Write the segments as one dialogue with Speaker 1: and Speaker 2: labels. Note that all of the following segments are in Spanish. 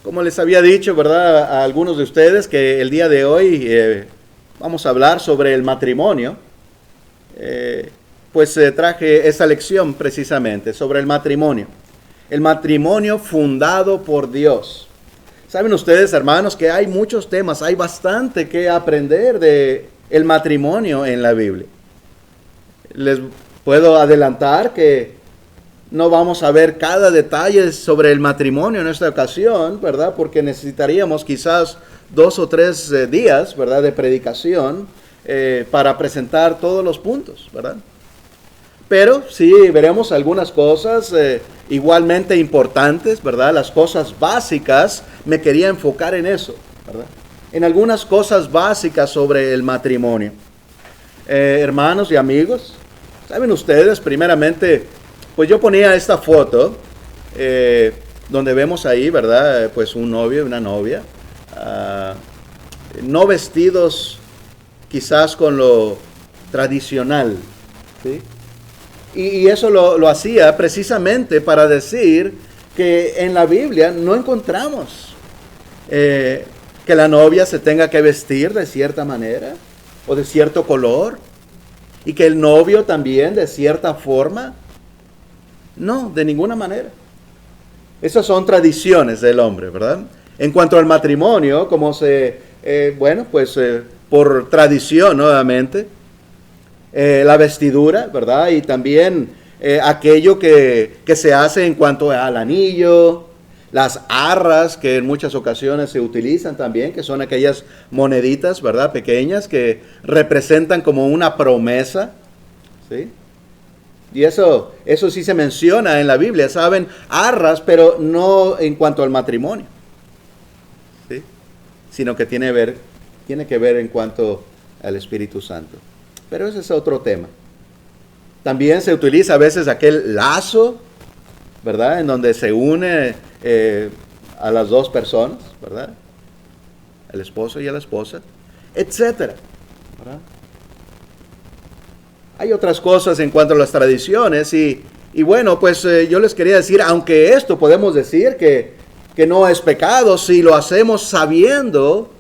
Speaker 1: Como les había dicho, ¿verdad?, a algunos de ustedes que el día de hoy vamos a hablar sobre el matrimonio. Pues traje esa lección precisamente sobre el matrimonio. El matrimonio fundado por Dios. Saben ustedes, hermanos, que hay muchos temas, hay bastante que aprender de el matrimonio en la Biblia. Les puedo adelantar que no vamos a ver cada detalle sobre el matrimonio en esta ocasión, ¿verdad? Porque necesitaríamos quizás 2 o 3 días, ¿verdad?, de predicación para presentar todos los puntos, ¿verdad? Pero sí veremos algunas cosas igualmente importantes, ¿verdad? Las cosas básicas, me quería enfocar en eso, ¿verdad? En algunas cosas básicas sobre el matrimonio. Hermanos y amigos, ¿saben ustedes? Primeramente, pues yo ponía esta foto donde vemos ahí, ¿verdad?, pues un novio y una novia, no vestidos quizás con lo tradicional, ¿sí? Y eso lo hacía precisamente para decir que en la Biblia no encontramos que la novia se tenga que vestir de cierta manera o de cierto color y que el novio también de cierta forma. No, de ninguna manera. Esas son tradiciones del hombre, ¿verdad? En cuanto al matrimonio, como por tradición nuevamente, la vestidura, ¿verdad? Y también aquello que se hace en cuanto al anillo, las arras que en muchas ocasiones se utilizan también, que son aquellas moneditas, ¿verdad?, pequeñas que representan como una promesa, ¿sí? Y eso sí se menciona en la Biblia, ¿saben? Arras, pero no en cuanto al matrimonio, ¿sí?, sino que tiene que ver en cuanto al Espíritu Santo. Pero ese es otro tema. También se utiliza a veces aquel lazo, ¿verdad?, en donde se une a las dos personas, ¿verdad?, el esposo y a la esposa, etcétera, ¿verdad? Hay otras cosas en cuanto a las tradiciones y bueno, pues yo les quería decir, aunque esto podemos decir que no es pecado si lo hacemos sabiendo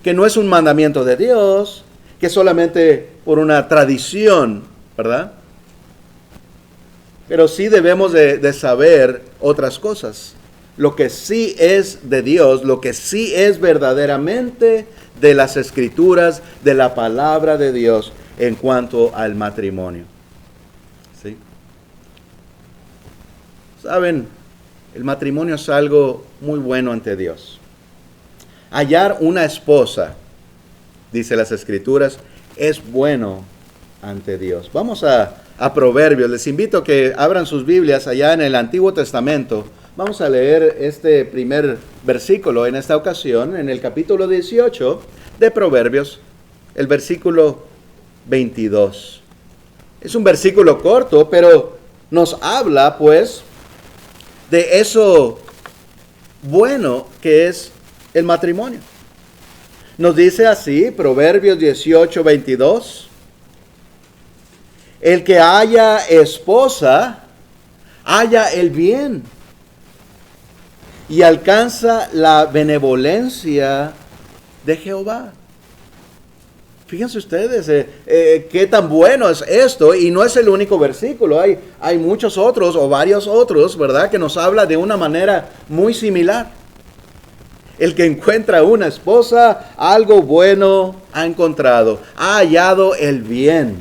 Speaker 1: que no es un mandamiento de Dios, que solamente por una tradición, ¿verdad? Pero sí debemos de saber otras cosas. Lo que sí es de Dios, lo que sí es verdaderamente de las Escrituras, de la palabra de Dios en cuanto al matrimonio. ¿Sí? Saben, el matrimonio es algo muy bueno ante Dios. Hallar una esposa, dice las Escrituras, es bueno ante Dios. Vamos a Proverbios. Les invito a que abran sus Biblias allá en el Antiguo Testamento. Vamos a leer este primer versículo en esta ocasión, en el capítulo 18 de Proverbios, el versículo 22. Es un versículo corto, pero nos habla, pues, de eso bueno que es el matrimonio. Nos dice así, Proverbios 18, 22. El que haya esposa, halla el bien y alcanza la benevolencia de Jehová. Fíjense ustedes qué tan bueno es esto, y no es el único versículo, hay muchos otros o varios otros, ¿verdad?, que nos habla de una manera muy similar. El que encuentra una esposa, algo bueno ha encontrado, ha hallado el bien.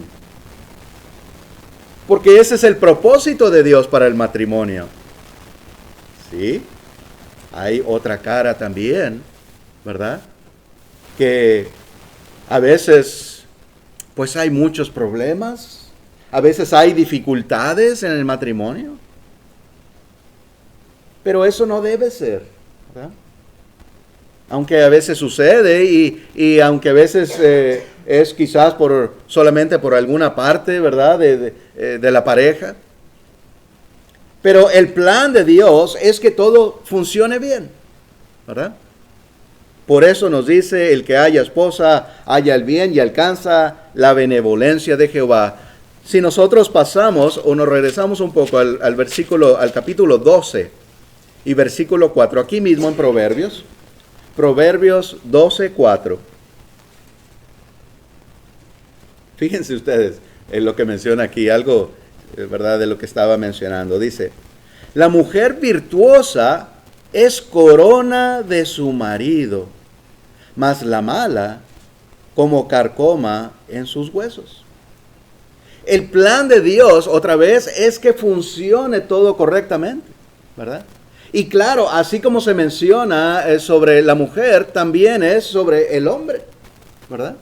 Speaker 1: Porque ese es el propósito de Dios para el matrimonio. ¿Sí? Hay otra cara también, ¿verdad? Que a veces, pues hay muchos problemas, a veces hay dificultades en el matrimonio. Pero eso no debe ser, ¿verdad? Aunque a veces sucede y aunque a veces es quizás solamente por alguna parte, ¿verdad?, de la pareja. Pero el plan de Dios es que todo funcione bien, ¿verdad? Por eso nos dice, el que haya esposa, halla el bien y alcanza la benevolencia de Jehová. Si nosotros pasamos o nos regresamos un poco al capítulo 12, y versículo 4, aquí mismo en Proverbios 12:4. Fíjense ustedes en lo que menciona aquí, algo, ¿verdad?, de lo que estaba mencionando. Dice, la mujer virtuosa es corona de su marido, mas la mala como carcoma en sus huesos. El plan de Dios, otra vez, es que funcione todo correctamente, ¿verdad? Y claro, así como se menciona sobre la mujer, también es sobre el hombre, ¿verdad?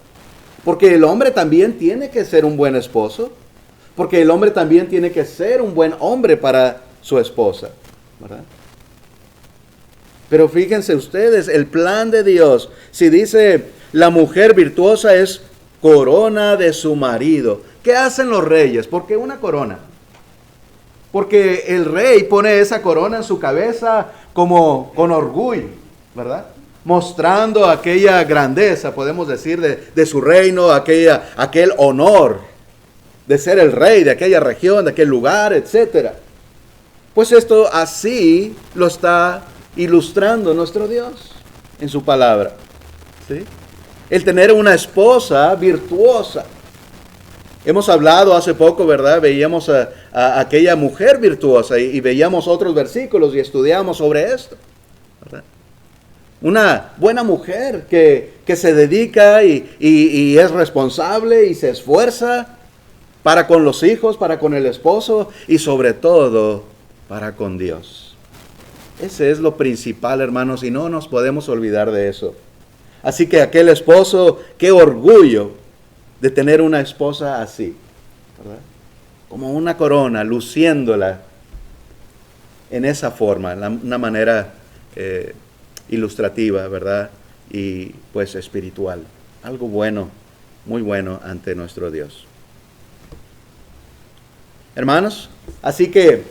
Speaker 1: Porque el hombre también tiene que ser un buen esposo, porque el hombre también tiene que ser un buen hombre para su esposa, ¿verdad? Pero fíjense ustedes, el plan de Dios, si dice la mujer virtuosa es corona de su marido, ¿qué hacen los reyes? ¿Por qué una corona? Porque el rey pone esa corona en su cabeza como con orgullo, ¿verdad? Mostrando aquella grandeza, podemos decir, de su reino, aquel honor de ser el rey de aquella región, de aquel lugar, etc. Pues esto así lo está ilustrando nuestro Dios en su palabra, ¿sí? El tener una esposa virtuosa. Hemos hablado hace poco, ¿verdad? Veíamos a aquella mujer virtuosa y veíamos otros versículos y estudiamos sobre esto, ¿verdad? Una buena mujer que se dedica y es responsable y se esfuerza para con los hijos, para con el esposo y sobre todo para con Dios. Ese es lo principal, hermanos, y no nos podemos olvidar de eso. Así que aquel esposo, qué orgullo de tener una esposa así, ¿verdad? Como una corona, luciéndola en esa forma, una manera ilustrativa, ¿verdad? Y pues espiritual. Algo bueno, muy bueno ante nuestro Dios. Hermanos, así que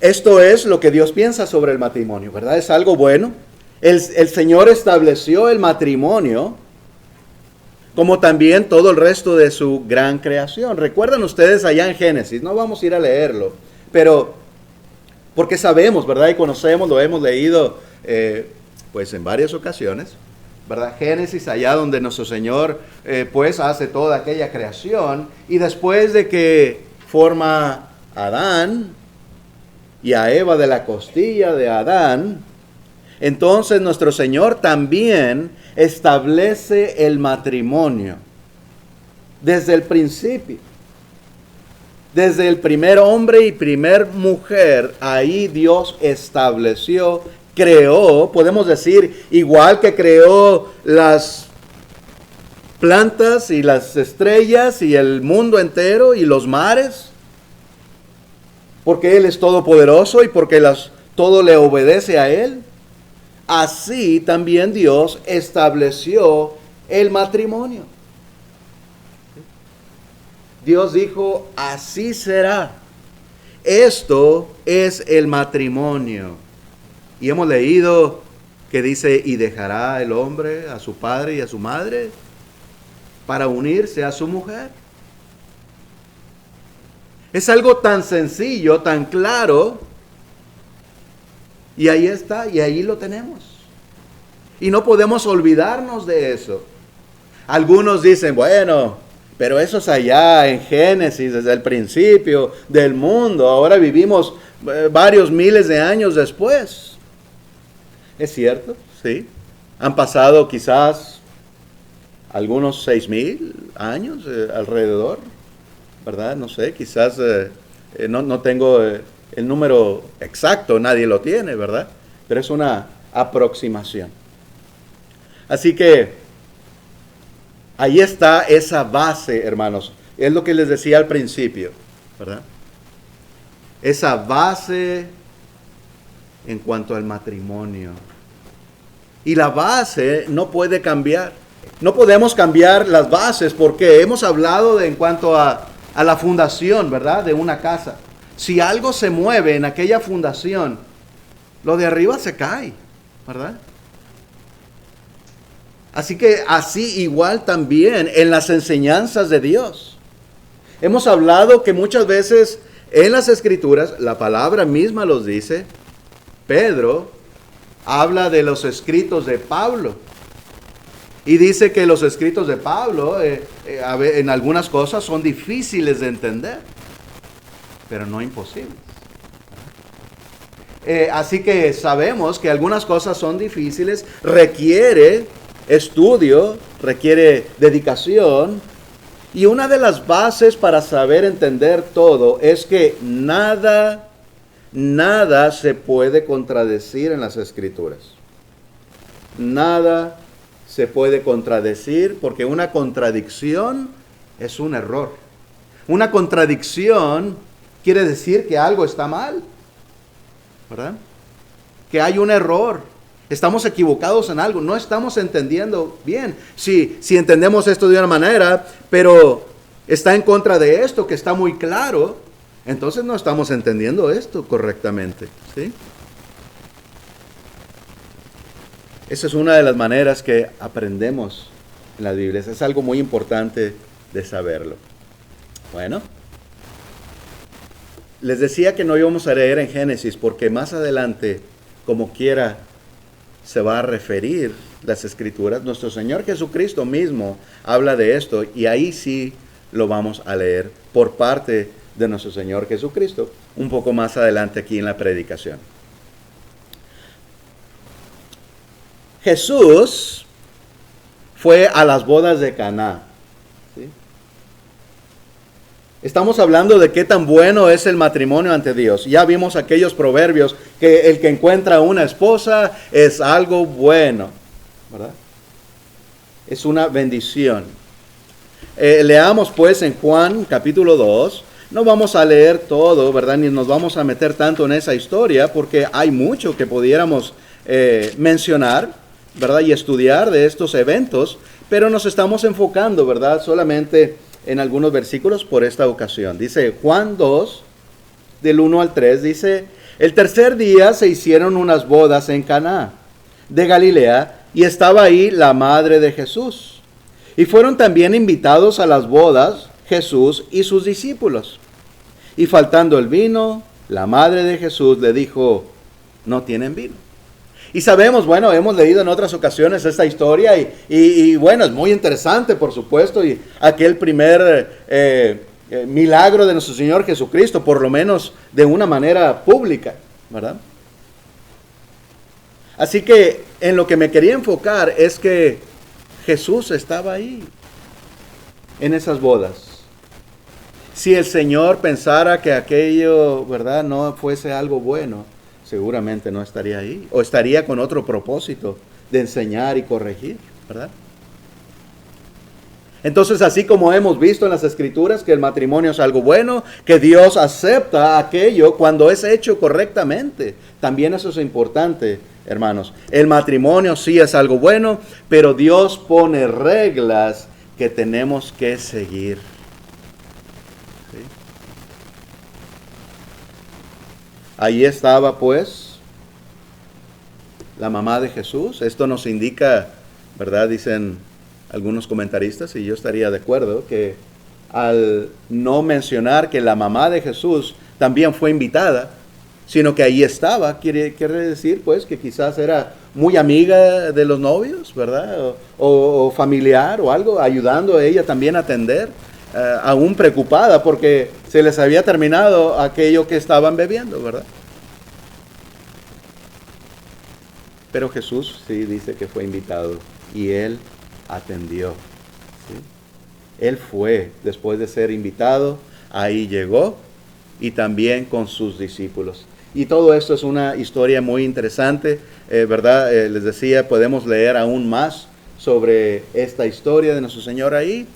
Speaker 1: esto es lo que Dios piensa sobre el matrimonio, ¿verdad? Es algo bueno. El Señor estableció el matrimonio como también todo el resto de su gran creación. Recuerdan ustedes allá en Génesis, no vamos a ir a leerlo, pero porque sabemos, ¿verdad? Y conocemos, lo hemos leído pues en varias ocasiones, ¿verdad? Génesis, allá donde nuestro Señor pues hace toda aquella creación y después de que forma a Adán y a Eva de la costilla de Adán, entonces nuestro Señor también establece el matrimonio desde el principio. Desde el primer hombre y primer mujer, ahí Dios estableció, creó, podemos decir, igual que creó las plantas y las estrellas y el mundo entero y los mares, porque Él es todopoderoso y porque todo le obedece a Él. Así también Dios estableció el matrimonio. Dios dijo, así será. Esto es el matrimonio. Y hemos leído que dice, y dejará el hombre a su padre y a su madre para unirse a su mujer. Es algo tan sencillo, tan claro. Y ahí está, y ahí lo tenemos. Y no podemos olvidarnos de eso. Algunos dicen, bueno, pero eso es allá en Génesis, desde el principio del mundo. Ahora vivimos varios miles de años después. ¿Es cierto? Sí. Han pasado quizás algunos 6,000 años alrededor, ¿verdad? No sé, quizás no tengo el número exacto, nadie lo tiene, ¿verdad? Pero es una aproximación. Así que ahí está esa base, hermanos. Es lo que les decía al principio, ¿verdad? Esa base en cuanto al matrimonio. Y la base no puede cambiar. No podemos cambiar las bases porque hemos hablado en cuanto a la fundación, ¿verdad? De una casa. Si algo se mueve en aquella fundación, lo de arriba se cae, ¿verdad? Así que así igual también en las enseñanzas de Dios. Hemos hablado que muchas veces en las Escrituras, la palabra misma los dice, Pedro habla de los escritos de Pablo. Y dice que los escritos de Pablo en algunas cosas son difíciles de entender, pero no imposibles. Así que sabemos que algunas cosas son difíciles, requiere estudio, requiere dedicación. Y una de las bases para saber entender todo es que nada se puede contradecir en las Escrituras. Nada se puede contradecir, porque una contradicción es un error. Una contradicción quiere decir que algo está mal, ¿verdad? Que hay un error. Estamos equivocados en algo, no estamos entendiendo bien. Si entendemos esto de una manera, pero está en contra de esto, que está muy claro, entonces no estamos entendiendo esto correctamente, ¿sí? Esa es una de las maneras que aprendemos en la Biblia. Es algo muy importante de saberlo. Bueno, les decía que no íbamos a leer en Génesis porque más adelante, como quiera, se va a referir las Escrituras. Nuestro Señor Jesucristo mismo habla de esto y ahí sí lo vamos a leer por parte de nuestro Señor Jesucristo un poco más adelante aquí en la predicación. Jesús fue a las bodas de Caná. ¿Sí? Estamos hablando de qué tan bueno es el matrimonio ante Dios. Ya vimos aquellos proverbios que el que encuentra una esposa es algo bueno, ¿verdad? Es una bendición. Leamos pues en Juan capítulo 2. No vamos a leer todo, ¿verdad? Ni nos vamos a meter tanto en esa historia porque hay mucho que pudiéramos mencionar, ¿verdad? Y estudiar de estos eventos, pero nos estamos enfocando, ¿verdad? Solamente en algunos versículos por esta ocasión. Dice Juan 2, del 1 al 3, dice: el tercer día se hicieron unas bodas en Caná de Galilea y estaba ahí la madre de Jesús. Y fueron también invitados a las bodas Jesús y sus discípulos. Y faltando el vino, la madre de Jesús le dijo: no tienen vino. Y sabemos, bueno, hemos leído en otras ocasiones esta historia y bueno, es muy interesante, por supuesto, y aquel primer milagro de nuestro Señor Jesucristo, por lo menos de una manera pública, ¿verdad? Así que en lo que me quería enfocar es que Jesús estaba ahí, en esas bodas. Si el Señor pensara que aquello, ¿verdad?, no fuese algo bueno, seguramente no estaría ahí, o estaría con otro propósito de enseñar y corregir, ¿verdad? Entonces, así como hemos visto en las Escrituras que el matrimonio es algo bueno, que Dios acepta aquello cuando es hecho correctamente, también eso es importante, hermanos. El matrimonio sí es algo bueno, pero Dios pone reglas que tenemos que seguir. ¿Sí? Ahí estaba pues la mamá de Jesús. Esto nos indica, ¿verdad? Dicen algunos comentaristas, y yo estaría de acuerdo, que al no mencionar que la mamá de Jesús también fue invitada, sino que ahí estaba, quiere decir pues que quizás era muy amiga de los novios, ¿verdad? O familiar o algo, ayudando a ella también a atender, aún preocupada porque se les había terminado aquello que estaban bebiendo, ¿verdad? Pero Jesús sí dice que fue invitado y él atendió. ¿Sí? Él fue, después de ser invitado, ahí llegó y también con sus discípulos. Y todo esto es una historia muy interesante, ¿verdad? Les decía, podemos leer aún más sobre esta historia de nuestro Señor ahí,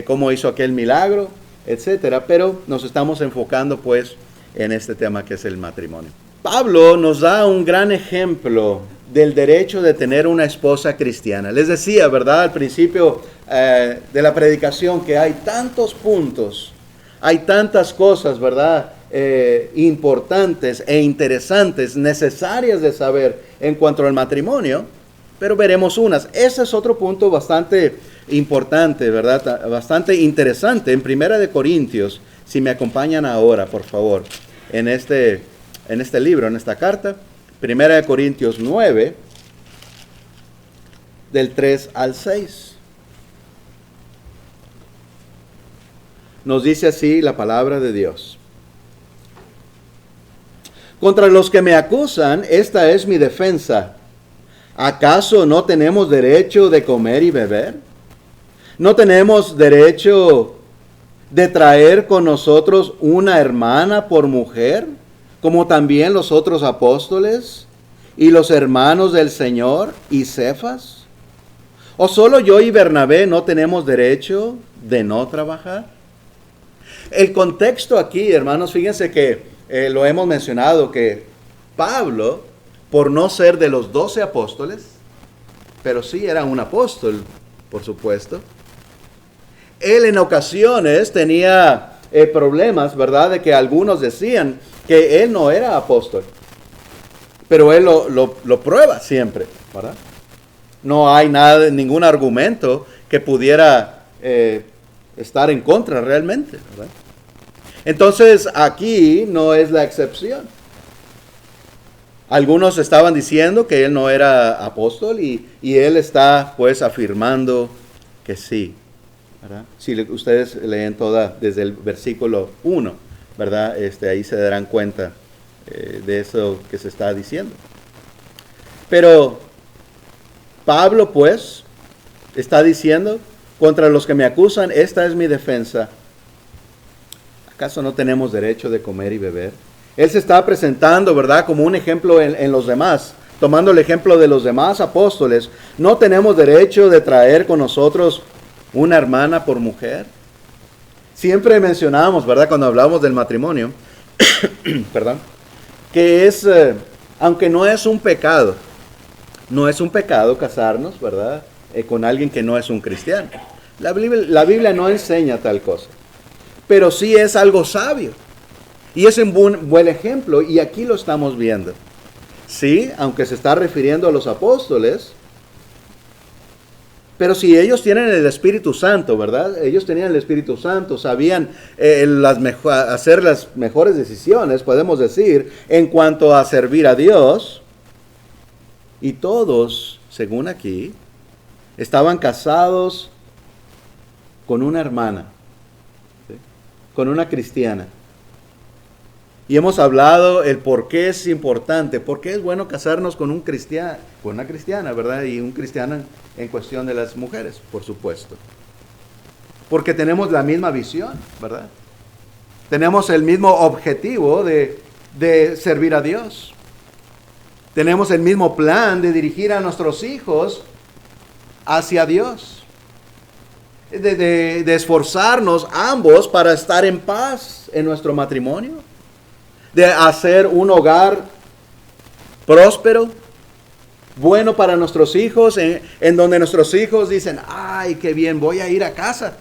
Speaker 1: cómo hizo aquel milagro, etcétera. Pero nos estamos enfocando pues en este tema que es el matrimonio. Pablo nos da un gran ejemplo del derecho de tener una esposa cristiana. Les decía, ¿verdad? Al principio de la predicación que hay tantos puntos, hay tantas cosas, ¿verdad? Importantes e interesantes, necesarias de saber en cuanto al matrimonio, pero veremos unas. Ese es otro punto bastante importante, ¿verdad? Bastante interesante. En 1 Corintios, si me acompañan ahora, por favor, en este libro, en esta carta, Primera de Corintios 9, del 3 al 6. Nos dice así la palabra de Dios. Contra los que me acusan, esta es mi defensa. ¿Acaso no tenemos derecho de comer y beber? ¿No tenemos derecho de traer con nosotros una hermana por mujer, como también los otros apóstoles y los hermanos del Señor y Cefas? ¿O solo yo y Bernabé no tenemos derecho de no trabajar? El contexto aquí, hermanos, fíjense que lo hemos mencionado, que Pablo, por no ser de los 12 apóstoles, pero sí era un apóstol, por supuesto, él en ocasiones tenía problemas, ¿verdad? De que algunos decían que él no era apóstol, pero él lo prueba siempre, ¿verdad? No hay ningún argumento que pudiera estar en contra realmente, ¿verdad? Entonces aquí no es la excepción. Algunos estaban diciendo que él no era apóstol y él está pues afirmando que sí, ¿verdad? Si ustedes leen toda desde el versículo 1, ¿verdad? Ahí se darán cuenta de eso que se está diciendo. Pero Pablo pues está diciendo, contra los que me acusan, esta es mi defensa. ¿Acaso no tenemos derecho de comer y beber? Él se está presentando, ¿verdad?, como un ejemplo en los demás, tomando el ejemplo de los demás apóstoles. ¿No tenemos derecho de traer con nosotros una hermana por mujer? Siempre mencionamos, ¿verdad?, cuando hablamos del matrimonio, perdón, que es, aunque no es un pecado casarnos, ¿verdad?, con alguien que no es un cristiano. La Biblia no enseña tal cosa, pero sí es algo sabio. Y es un buen ejemplo, y aquí lo estamos viendo. Sí, aunque se está refiriendo a los apóstoles, pero si ellos tienen el Espíritu Santo, ¿verdad? Ellos tenían el Espíritu Santo, sabían hacer las mejores decisiones, podemos decir, en cuanto a servir a Dios. Y todos, según aquí, estaban casados con una hermana, ¿sí?, con una cristiana. Y hemos hablado el por qué es importante, por qué es bueno casarnos con una cristiana, ¿verdad? Y un cristiano en cuestión de las mujeres, por supuesto. Porque tenemos la misma visión, ¿verdad? Tenemos el mismo objetivo de servir a Dios. Tenemos el mismo plan de dirigir a nuestros hijos hacia Dios. De esforzarnos ambos para estar en paz en nuestro matrimonio. De hacer un hogar próspero, bueno para nuestros hijos, en donde nuestros hijos dicen, ay, qué bien, voy a ir a casa.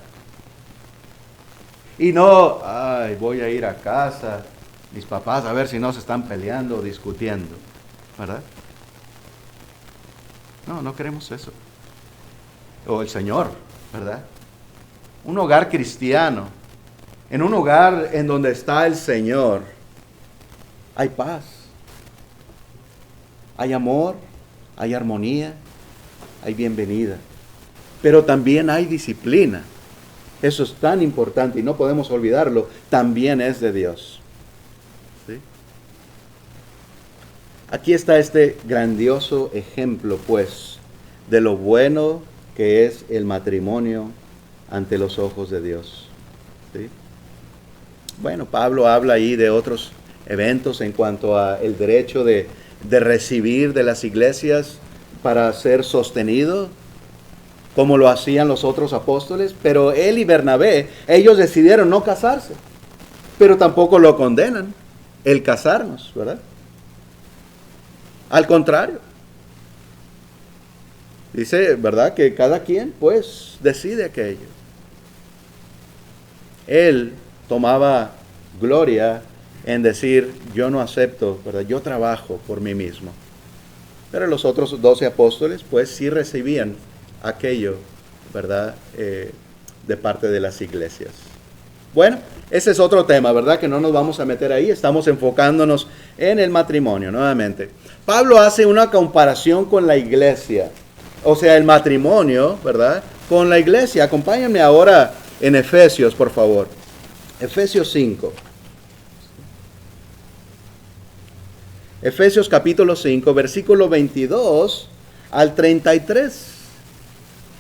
Speaker 1: Y no, ay, voy a ir a casa, mis papás, a ver si no se están peleando o discutiendo, ¿verdad? No queremos eso. O el Señor, ¿verdad? Un hogar cristiano, en un hogar en donde está el Señor, hay paz, hay amor, hay armonía, hay bienvenida, pero también hay disciplina. Eso es tan importante y no podemos olvidarlo, también es de Dios. ¿Sí? Aquí está este grandioso ejemplo, pues, de lo bueno que es el matrimonio ante los ojos de Dios. ¿Sí? Bueno, Pablo habla ahí de otros eventos en cuanto a el derecho de recibir de las iglesias para ser sostenido, como lo hacían los otros apóstoles, pero él y Bernabé, ellos decidieron no casarse, pero tampoco lo condenan el casarnos, ¿verdad? Al contrario, dice, ¿verdad?, que cada quien pues decide aquello. Él tomaba gloria en decir, yo no acepto, ¿verdad?, yo trabajo por mí mismo. Pero los otros 12 apóstoles, pues sí recibían aquello, ¿verdad?, de parte de las iglesias. Bueno, ese es otro tema, ¿verdad? Que no nos vamos a meter ahí. Estamos enfocándonos en el matrimonio nuevamente. Pablo hace una comparación con la iglesia. O sea, el matrimonio, ¿verdad? Con la iglesia. Acompáñenme ahora en Efesios, por favor. Efesios 5. Efesios capítulo 5, versículo 22 al 33.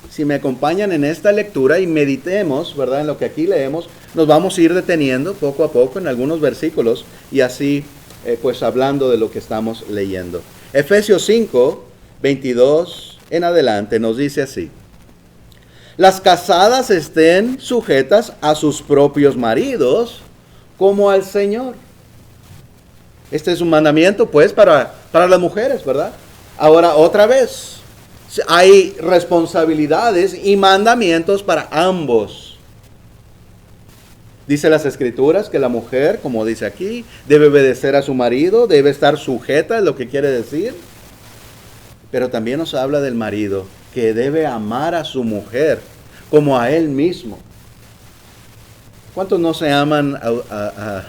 Speaker 1: Si me acompañan en esta lectura y meditemos, ¿verdad? En lo que aquí leemos, nos vamos a ir deteniendo poco a poco en algunos versículos y así, pues hablando de lo que estamos leyendo. Efesios 5, 22 en adelante nos dice así. Las casadas estén sujetas a sus propios maridos como al Señor. Este es un mandamiento, pues, para las mujeres, ¿verdad? Ahora, otra vez, hay responsabilidades y mandamientos para ambos. Dice las Escrituras que la mujer, como dice aquí, debe obedecer a su marido, debe estar sujeta, es lo que quiere decir. Pero también nos habla del marido, que debe amar a su mujer como a él mismo. ¿Cuántos no se aman a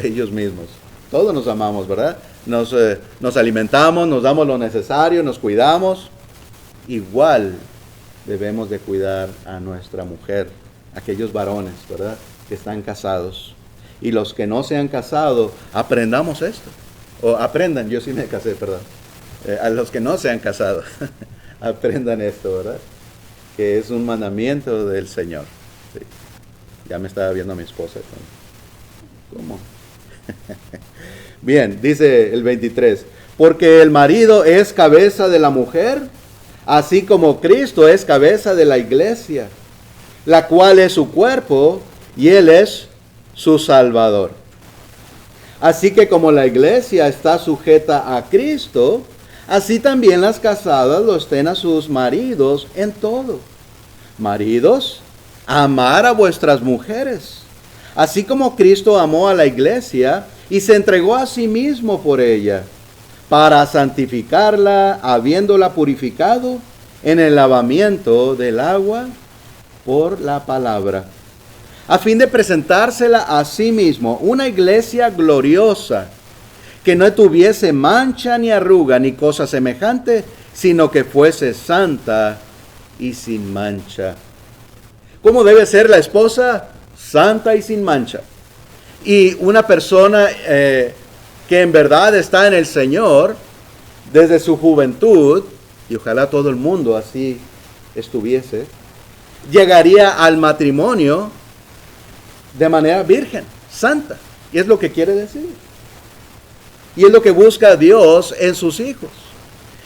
Speaker 1: ellos mismos? Todos nos amamos, ¿verdad? Nos alimentamos, nos damos lo necesario, nos cuidamos. Igual debemos de cuidar a nuestra mujer, aquellos varones, ¿verdad? Que están casados. Y los que no se han casado, aprendamos esto. O aprendan, yo sí me casé, perdón. A los que no se han casado, aprendan esto, ¿verdad? Que es un mandamiento del Señor. Sí. Ya me estaba viendo a mi esposa. ¿Cómo? Bien, dice el 23, porque el marido es cabeza de la mujer, así como Cristo es cabeza de la iglesia, la cual es su cuerpo y Él es su Salvador. Así que como la iglesia está sujeta a Cristo, así también las casadas lo estén a sus maridos en todo. Maridos, amar a vuestras mujeres, así como Cristo amó a la iglesia y se entregó a sí mismo por ella, para santificarla, habiéndola purificado en el lavamiento del agua por la palabra, a fin de presentársela a sí mismo, una iglesia gloriosa, que no tuviese mancha ni arruga ni cosa semejante, sino que fuese santa y sin mancha. ¿Cómo debe ser la esposa? Santa y sin mancha. Y una persona que en verdad está en el Señor desde su juventud, y ojalá todo el mundo así estuviese, llegaría al matrimonio de manera virgen, santa. Y es lo que quiere decir. Y es lo que busca Dios en sus hijos.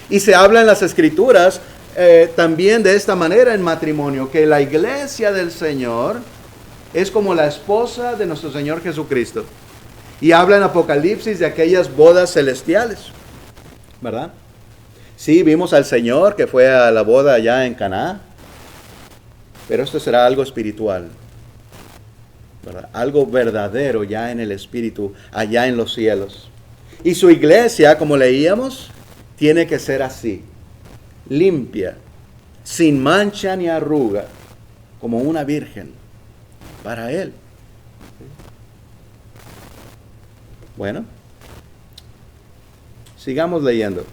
Speaker 1: Y se habla en las Escrituras también de esta manera en matrimonio, que la iglesia del Señor es como la esposa de nuestro Señor Jesucristo. Y habla en Apocalipsis de aquellas bodas celestiales, ¿verdad? Sí, vimos al Señor que fue a la boda allá en Caná, pero esto será algo espiritual, ¿verdad? Algo verdadero ya en el Espíritu, allá en los cielos. Y su iglesia, como leíamos, tiene que ser así, limpia, sin mancha ni arruga, como una virgen. Para Él. Bueno, sigamos leyendo.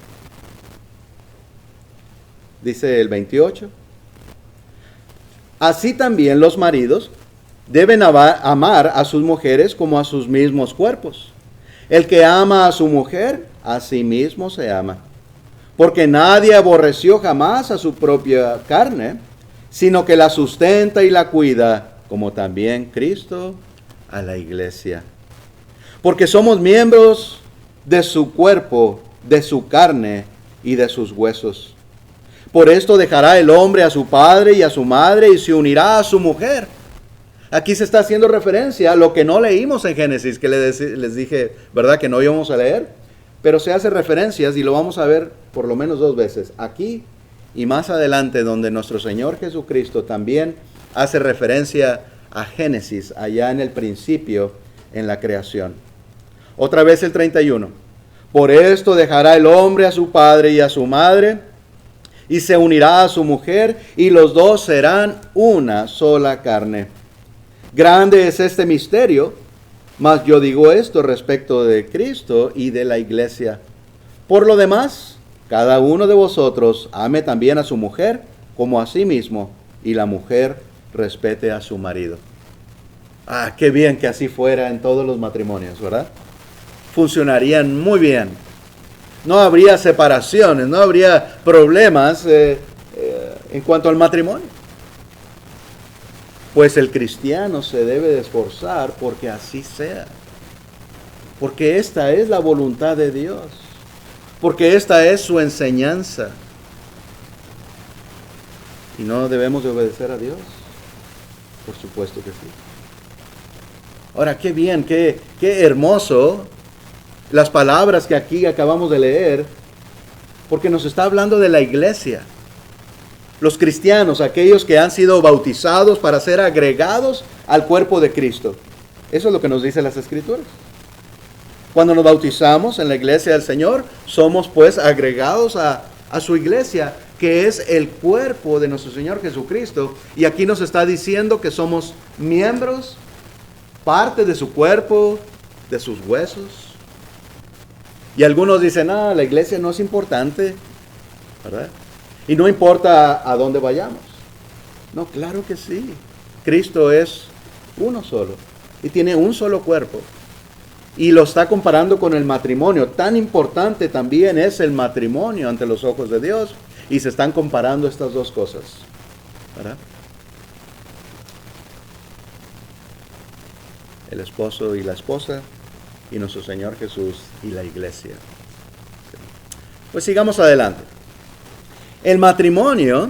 Speaker 1: Dice el 28. Así también los maridos deben amar a sus mujeres como a sus mismos cuerpos. El que ama a su mujer, a sí mismo se ama. Porque nadie aborreció jamás a su propia carne, sino que la sustenta y la cuida, como también Cristo a la iglesia. Porque somos miembros de su cuerpo, de su carne y de sus huesos. Por esto dejará el hombre a su padre y a su madre y se unirá a su mujer. Aquí se está haciendo referencia a lo que no leímos en Génesis, que les dije, ¿verdad? Que no íbamos a leer. Pero se hace referencias y lo vamos a ver por lo menos 2 veces. Aquí y más adelante, donde nuestro Señor Jesucristo también hace referencia a Génesis, allá en el principio, en la creación. Otra vez el 31. Por esto dejará el hombre a su padre y a su madre, y se unirá a su mujer, y los dos serán una sola carne. Grande es este misterio, mas yo digo esto respecto de Cristo y de la iglesia. Por lo demás, cada uno de vosotros ame también a su mujer como a sí mismo, y la mujer respete a su marido. Ah, qué bien que así fuera en todos los matrimonios, ¿verdad? Funcionarían muy bien. No habría separaciones, no habría problemas en cuanto al matrimonio. Pues el cristiano se debe de esforzar porque así sea. Porque esta es la voluntad de Dios. Porque esta es su enseñanza. ¿Y no debemos de obedecer a Dios? Por supuesto que sí. Ahora, qué bien, qué hermoso las palabras que aquí acabamos de leer, porque nos está hablando de la iglesia. Los cristianos, aquellos que han sido bautizados para ser agregados al cuerpo de Cristo. Eso es lo que nos dicen las Escrituras. Cuando nos bautizamos en la iglesia del Señor, somos pues agregados a su iglesia, que es el cuerpo de nuestro Señor Jesucristo. Y aquí nos está diciendo que somos miembros, parte de su cuerpo, de sus huesos. Y algunos dicen, la iglesia no es importante, ¿verdad? Y no importa a dónde vayamos. No, claro que sí. Cristo es uno solo y tiene un solo cuerpo. Y lo está comparando con el matrimonio. Tan importante también es el matrimonio ante los ojos de Dios. Y se están comparando estas dos cosas, ¿verdad? El esposo y la esposa, y nuestro Señor Jesús y la iglesia. Pues sigamos adelante. El matrimonio,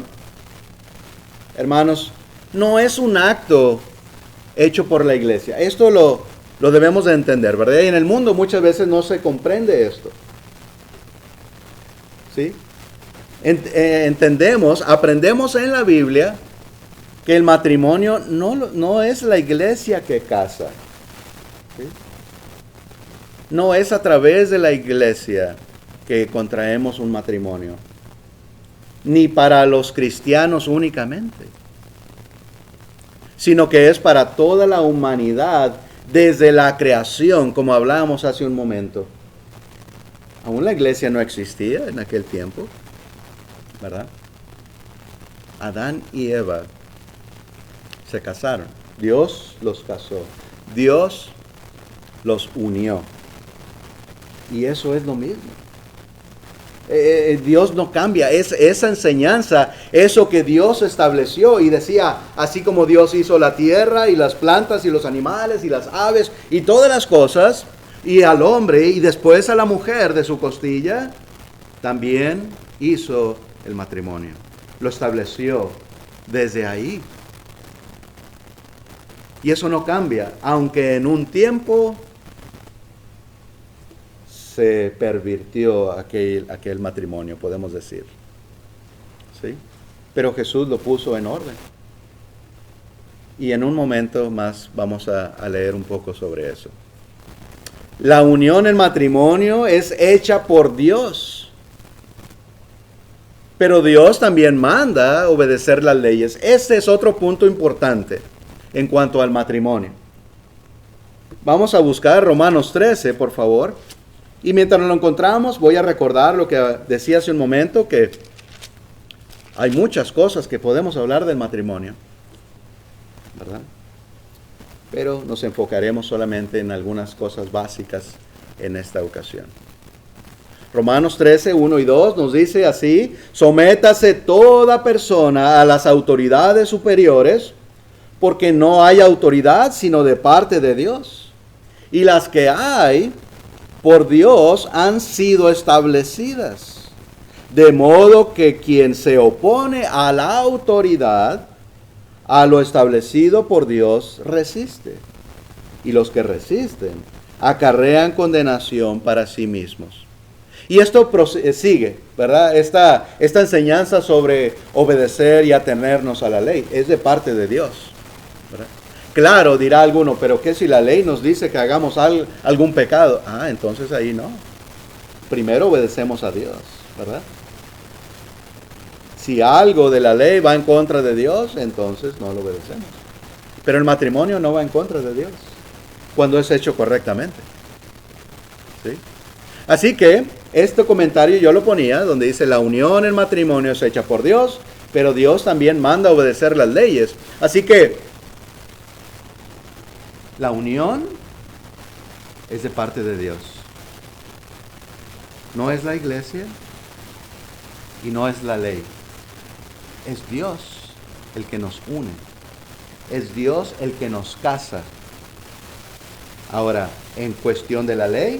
Speaker 1: hermanos, no es un acto hecho por la iglesia. Esto lo debemos de entender, ¿verdad? Y en el mundo muchas veces no se comprende esto. ¿Sí? Aprendemos en la Biblia que el matrimonio no es la iglesia que casa. ¿Sí? No es a través de la iglesia que contraemos un matrimonio, ni para los cristianos únicamente, sino que es para toda la humanidad desde la creación, como hablábamos hace un momento. Aún la iglesia no existía en aquel tiempo, ¿verdad? Adán y Eva se casaron. Dios los casó. Dios los unió. Y eso es lo mismo. Dios no cambia. Es esa enseñanza, eso que Dios estableció y decía, así como Dios hizo la tierra y las plantas y los animales y las aves y todas las cosas, y al hombre y después a la mujer de su costilla, también hizo el matrimonio. Lo estableció desde ahí. Y eso no cambia, aunque en un tiempo se pervirtió aquel matrimonio, podemos decir. ¿Sí? Pero Jesús lo puso en orden. Y en un momento más vamos a leer un poco sobre eso. La unión en matrimonio es hecha por Dios. Pero Dios también manda obedecer las leyes. Este es otro punto importante en cuanto al matrimonio. Vamos a buscar Romanos 13, por favor. Y mientras lo encontramos, voy a recordar lo que decía hace un momento, que hay muchas cosas que podemos hablar del matrimonio, ¿verdad? Pero nos enfocaremos solamente en algunas cosas básicas en esta ocasión. Romanos 13, 1 y 2 nos dice así: sométase toda persona a las autoridades superiores, porque no hay autoridad sino de parte de Dios. Y las que hay por Dios han sido establecidas. De modo que quien se opone a la autoridad, a lo establecido por Dios, resiste. Y los que resisten acarrean condenación para sí mismos. Y esto sigue, ¿verdad? Esta enseñanza sobre obedecer y atenernos a la ley es de parte de Dios, ¿verdad? Claro, dirá alguno, pero ¿qué si la ley nos dice que hagamos algún pecado? Entonces ahí no. Primero obedecemos a Dios, ¿verdad? Si algo de la ley va en contra de Dios, entonces no lo obedecemos. Pero el matrimonio no va en contra de Dios cuando es hecho correctamente. ¿Sí? Así que este comentario yo lo ponía donde dice la unión en matrimonio es hecha por Dios, pero Dios también manda obedecer las leyes. Así que la unión es de parte de Dios. No es la iglesia y no es la ley. Es Dios el que nos une. Es Dios el que nos casa. Ahora, en cuestión de la ley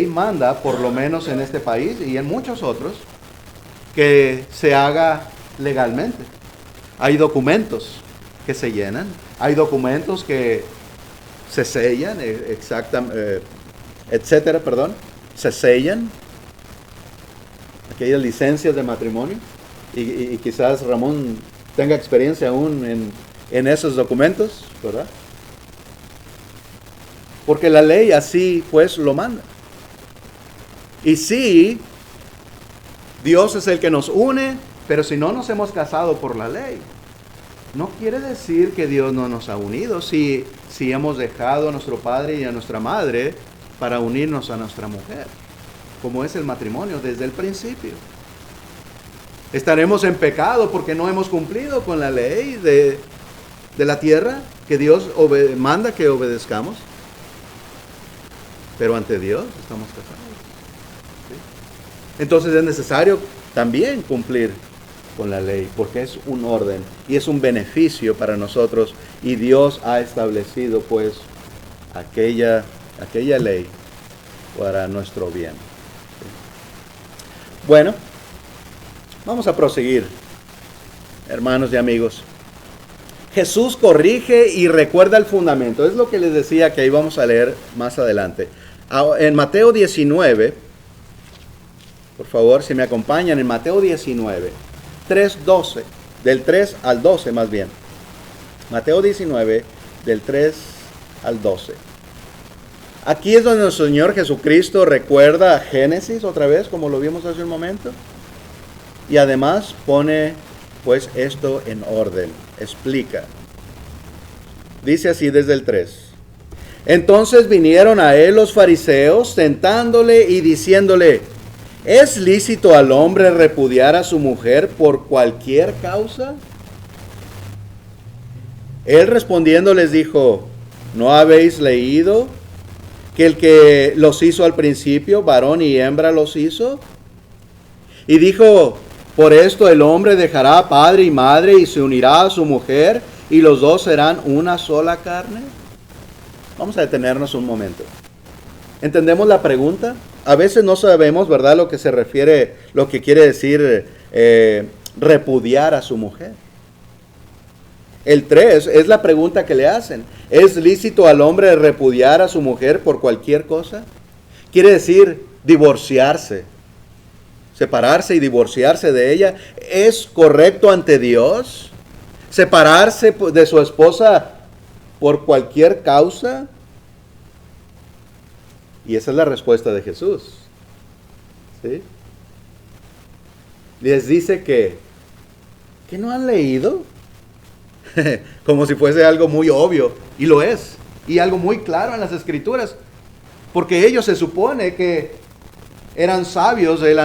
Speaker 1: manda, por lo menos en este país y en muchos otros, que se haga legalmente. Hay documentos que se llenan, hay documentos que se sellan, etcétera, se sellan. Aquellas licencias de matrimonio, y quizás Ramón tenga experiencia aún en esos documentos, ¿verdad? Porque la ley así pues lo manda. Y sí, Dios es el que nos une, pero si no nos hemos casado por la ley, no quiere decir que Dios no nos ha unido si hemos dejado a nuestro padre y a nuestra madre para unirnos a nuestra mujer, como es el matrimonio desde el principio. Estaremos en pecado porque no hemos cumplido con la ley de la tierra que Dios manda que obedezcamos. Pero ante Dios estamos casados. ¿Sí? Entonces es necesario también cumplir con la ley, porque es un orden y es un beneficio para nosotros, y Dios ha establecido pues aquella ley para nuestro bien. ¿Sí? Bueno, vamos a proseguir, hermanos y amigos. Jesús corrige y recuerda el fundamento. Es lo que les decía que íbamos a leer más adelante. En Mateo 19, por favor, si me acompañan, en Mateo 19, 3:12, del 3 al 12 más bien. Mateo 19, del 3 al 12. Aquí es donde nuestro Señor Jesucristo recuerda a Génesis otra vez, como lo vimos hace un momento. Y además pone pues esto en orden, explica. Dice así desde el 3. Entonces vinieron a él los fariseos, tentándole y diciéndole, ¿es lícito al hombre repudiar a su mujer por cualquier causa? Él respondiendo les dijo, ¿no habéis leído que el que los hizo al principio, varón y hembra los hizo? Y dijo, por esto el hombre dejará padre y madre y se unirá a su mujer, y los dos serán una sola carne. Vamos a detenernos un momento. ¿Entendemos la pregunta? A veces no sabemos, ¿verdad?, lo que se refiere, lo que quiere decir repudiar a su mujer. El 3 es la pregunta que le hacen. ¿Es lícito al hombre repudiar a su mujer por cualquier cosa? Quiere decir divorciarse, separarse y divorciarse de ella. ¿Es correcto ante Dios separarse de su esposa por cualquier causa? Y esa es la respuesta de Jesús. ¿Sí? Les dice que no han leído, como si fuese algo muy obvio, y lo es, y algo muy claro en las Escrituras, porque ellos se supone que eran sabios del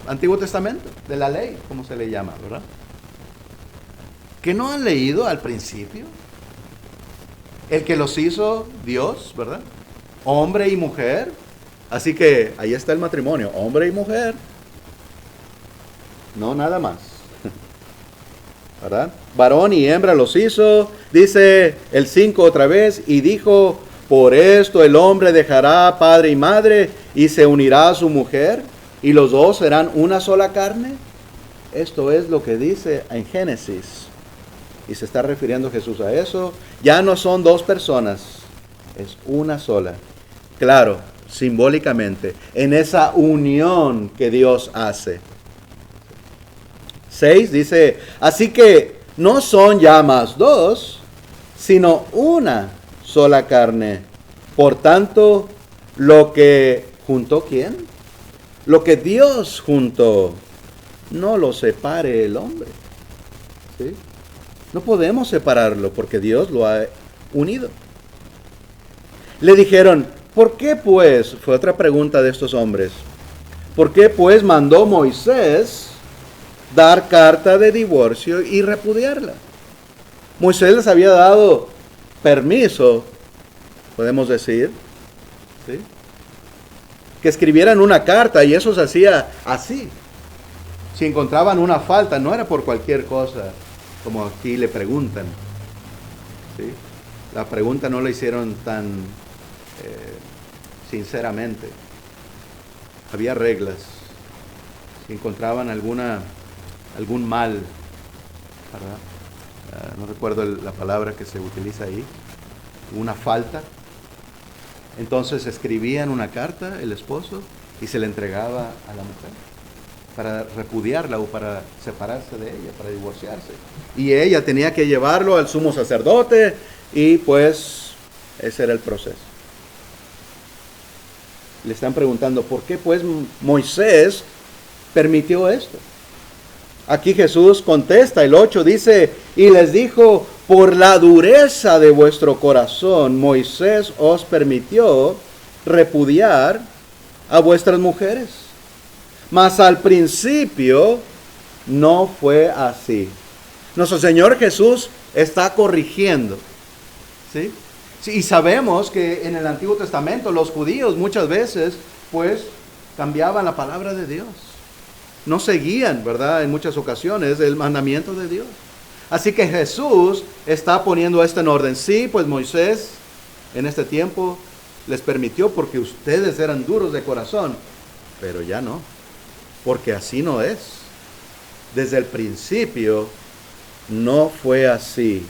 Speaker 1: Antiguo Testamento, de la ley, como se le llama, ¿verdad? Que no han leído al principio el que los hizo Dios, ¿verdad? Hombre y mujer. Así que ahí está el matrimonio, hombre y mujer. No nada más. ¿Verdad? Varón y hembra los hizo. Dice el 5 otra vez. Y dijo, por esto el hombre dejará padre y madre y se unirá a su mujer. Y los dos serán una sola carne. Esto es lo que dice en Génesis. Y se está refiriendo Jesús a eso. Ya no son dos personas, es una sola. Claro, simbólicamente, en esa unión que Dios hace. 6 dice, así que no son ya más dos, sino una sola carne. Por tanto, lo que juntó, ¿quién? Lo que Dios juntó, no lo separe el hombre. ¿Sí? No podemos separarlo porque Dios lo ha unido. Le dijeron, ¿por qué pues? Fue otra pregunta de estos hombres. ¿Por qué pues mandó Moisés dar carta de divorcio y repudiarla? Moisés les había dado permiso, podemos decir, ¿sí?, que escribieran una carta, y eso se hacía así. Si encontraban una falta, no era por cualquier cosa, como aquí le preguntan, ¿sí? La pregunta no la hicieron tan sinceramente. Había reglas. Si encontraban algún mal, ¿verdad? No recuerdo la palabra que se utiliza ahí, una falta, entonces escribían una carta el esposo y se le entregaba a la mujer para repudiarla o para separarse de ella, para divorciarse. Y ella tenía que llevarlo al sumo sacerdote y pues ese era el proceso. Le están preguntando, ¿por qué pues Moisés permitió esto? Aquí Jesús contesta, el 8 dice, y les dijo, por la dureza de vuestro corazón, Moisés os permitió repudiar a vuestras mujeres. Mas al principio no fue así. Nuestro Señor Jesús está corrigiendo, ¿sí? Sí, y sabemos que en el Antiguo Testamento los judíos muchas veces pues cambiaban la palabra de Dios. No seguían, ¿verdad?, en muchas ocasiones el mandamiento de Dios. Así que Jesús está poniendo esto en orden. Sí, pues Moisés en este tiempo les permitió porque ustedes eran duros de corazón, pero ya no, porque así no es. Desde el principio no fue así.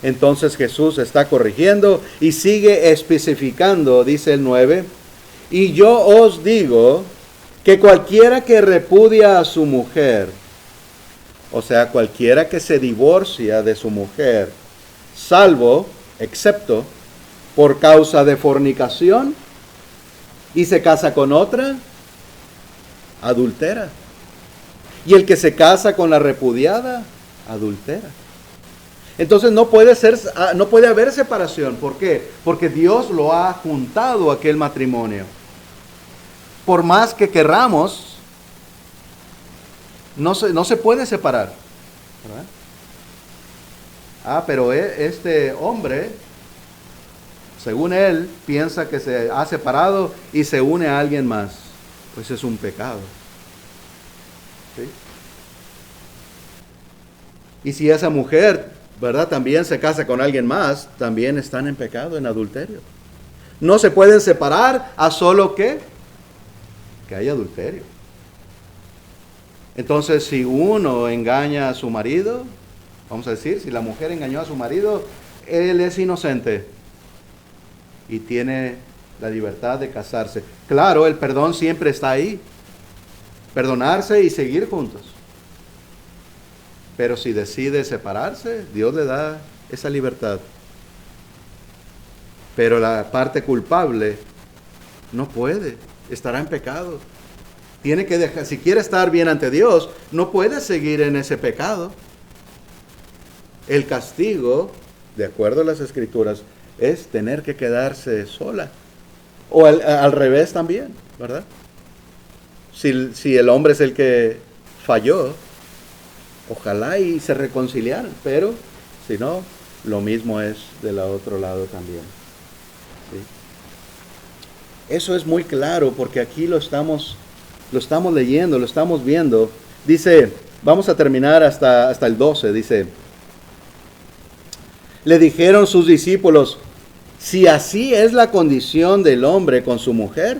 Speaker 1: Entonces Jesús está corrigiendo y sigue especificando, dice el 9, y yo os digo que cualquiera que repudia a su mujer, o sea, cualquiera que se divorcia de su mujer, salvo, excepto, por causa de fornicación, y se casa con otra, adultera. Y el que se casa con la repudiada, adultera. Entonces no puede haber separación. ¿Por qué? Porque Dios lo ha juntado aquel matrimonio. Por más que querramos, no se puede separar, ¿verdad? Pero este hombre, según él, piensa que se ha separado y se une a alguien más. Pues es un pecado, ¿sí? Y si esa mujer, ¿verdad?, también se casa con alguien más, también están en pecado, en adulterio. No se pueden separar a solo que haya adulterio. Entonces, si uno engaña a su marido, vamos a decir, si la mujer engañó a su marido, él es inocente y tiene la libertad de casarse. Claro, el perdón siempre está ahí. Perdonarse y seguir juntos. Pero si decide separarse, Dios le da esa libertad. Pero la parte culpable no puede, estará en pecado. Tiene que dejar, si quiere estar bien ante Dios, no puede seguir en ese pecado. El castigo, de acuerdo a las Escrituras, es tener que quedarse sola. O al revés también, ¿verdad? Si el hombre es el que falló, ojalá y se reconciliaran, pero si no, lo mismo es del otro lado también. ¿Sí? Eso es muy claro porque aquí lo estamos leyendo, lo estamos viendo. Dice, vamos a terminar hasta el 12, dice, le dijeron sus discípulos, si así es la condición del hombre con su mujer,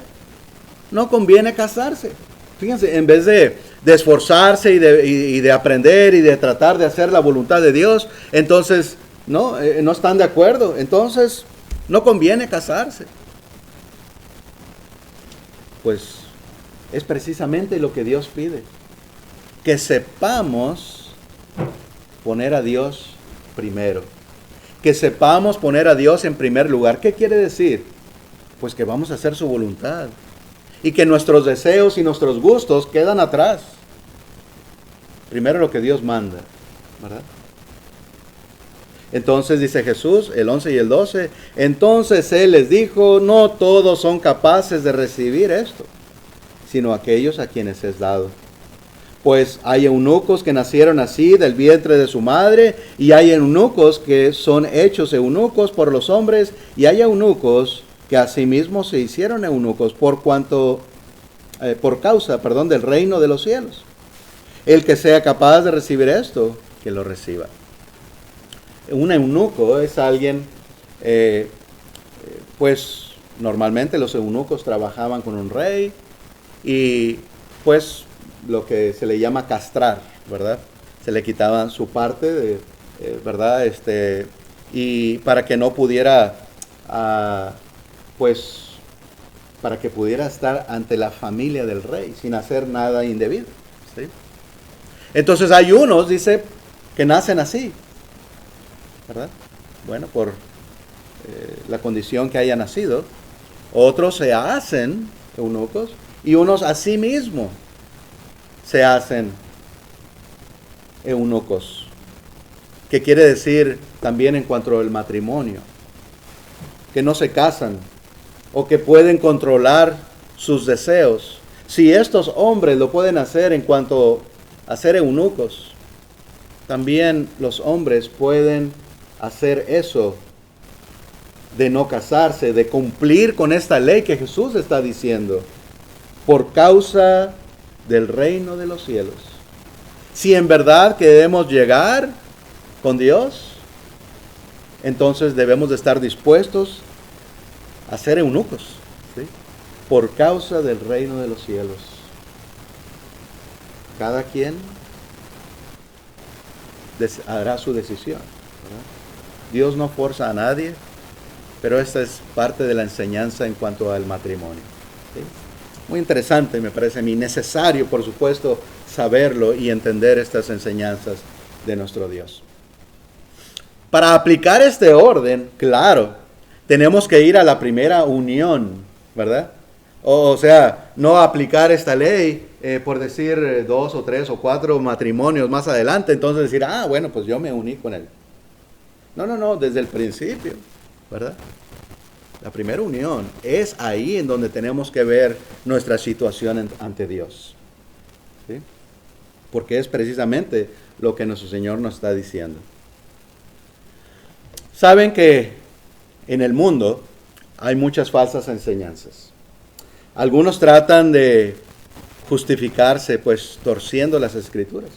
Speaker 1: no conviene casarse. Fíjense, en vez de esforzarse y de aprender y de tratar de hacer la voluntad de Dios, entonces no están de acuerdo. Entonces no conviene casarse. Pues es precisamente lo que Dios pide. Que sepamos poner a Dios primero. Que sepamos poner a Dios en primer lugar. ¿Qué quiere decir? Pues que vamos a hacer su voluntad. Y que nuestros deseos y nuestros gustos quedan atrás. Primero lo que Dios manda, ¿verdad? Entonces dice Jesús, el 11 y el 12, entonces Él les dijo, no todos son capaces de recibir esto, sino aquellos a quienes es dado. Pues hay eunucos que nacieron así del vientre de su madre, y hay eunucos que son hechos eunucos por los hombres, y hay eunucos que asimismo se hicieron eunucos por causa del reino de los cielos. El que sea capaz de recibir esto, que lo reciba. Un eunuco es alguien, pues normalmente los eunucos trabajaban con un rey y pues lo que se le llama castrar, ¿verdad? Se le quitaban su parte, ¿verdad? Y para que no pudiera, pues, para que pudiera estar ante la familia del rey sin hacer nada indebido, ¿sí? Entonces hay unos, dice, que nacen así, ¿verdad? Bueno, por la condición que haya nacido. Otros se hacen eunucos y unos a sí mismos se hacen eunucos. ¿Qué quiere decir también en cuanto al matrimonio? Que no se casan o que pueden controlar sus deseos. Si estos hombres lo pueden hacer en cuanto a ser eunucos, también los hombres pueden hacer eso de no casarse, de cumplir con esta ley que Jesús está diciendo, por causa del reino de los cielos. Si en verdad queremos llegar con Dios, entonces debemos de estar dispuestos a ser eunucos, ¿sí? Por causa del reino de los cielos. Cada quien hará su decisión, ¿verdad? Dios no forza a nadie, pero esta es parte de la enseñanza en cuanto al matrimonio, ¿sí? Muy interesante, me parece a mí, necesario, por supuesto, saberlo y entender estas enseñanzas de nuestro Dios. Para aplicar este orden, claro, tenemos que ir a la primera unión, ¿verdad? O sea, no aplicar esta ley por decir 2 o 3 o 4 matrimonios más adelante, entonces decir, bueno, pues yo me uní con él. No, desde el principio, ¿verdad? La primera unión es ahí en donde tenemos que ver nuestra situación ante Dios, ¿sí? Porque es precisamente lo que nuestro Señor nos está diciendo. Saben que en el mundo hay muchas falsas enseñanzas. Algunos tratan de justificarse, pues, torciendo las Escrituras.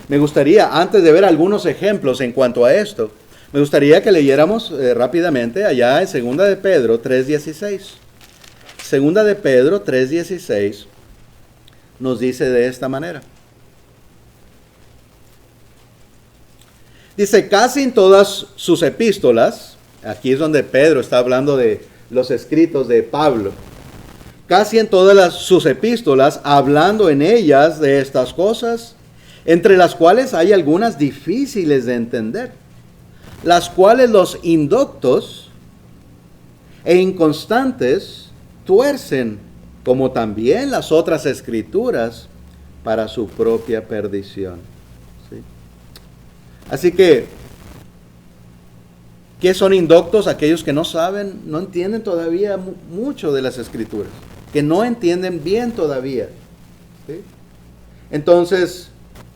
Speaker 1: Me gustaría, antes de ver algunos ejemplos en cuanto a esto, me gustaría que leyéramos rápidamente allá en 2 de Pedro 3:16. 2 de Pedro 3:16 nos dice de esta manera. Dice, casi en todas sus epístolas, aquí es donde Pedro está hablando de los escritos de Pablo, casi en todas sus epístolas, hablando en ellas de estas cosas, entre las cuales hay algunas difíciles de entender, las cuales los indoctos e inconstantes tuercen, como también las otras escrituras, para su propia perdición. ¿Sí? Así que, ¿qué son indoctos? Aquellos que no saben, no entienden todavía mucho de las escrituras, que no entienden bien todavía, ¿sí? Entonces,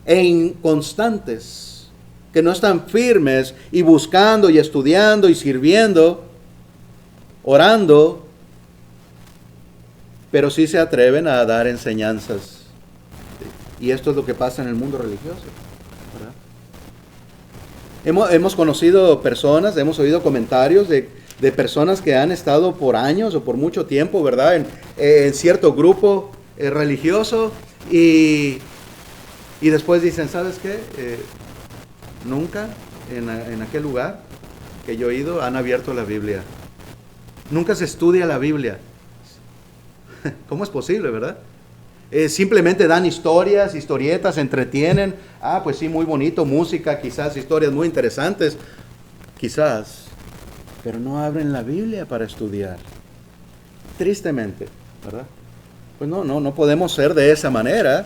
Speaker 1: e inconstantes, que no están firmes y buscando y estudiando y sirviendo, orando, pero sí se atreven a dar enseñanzas, ¿sí? Y esto es lo que pasa en el mundo religioso, ¿verdad? Hemos conocido personas, hemos oído comentarios de personas que han estado por años o por mucho tiempo, ¿verdad? En cierto grupo religioso y después dicen, ¿sabes qué? Nunca en aquel lugar que yo he ido han abierto la Biblia. Nunca se estudia la Biblia. ¿Cómo es posible, verdad? Simplemente dan historietas, entretienen. Pues sí, muy bonito, música, quizás historias muy interesantes, quizás, pero no abren la Biblia para estudiar. Tristemente, ¿verdad? Pues no podemos ser de esa manera,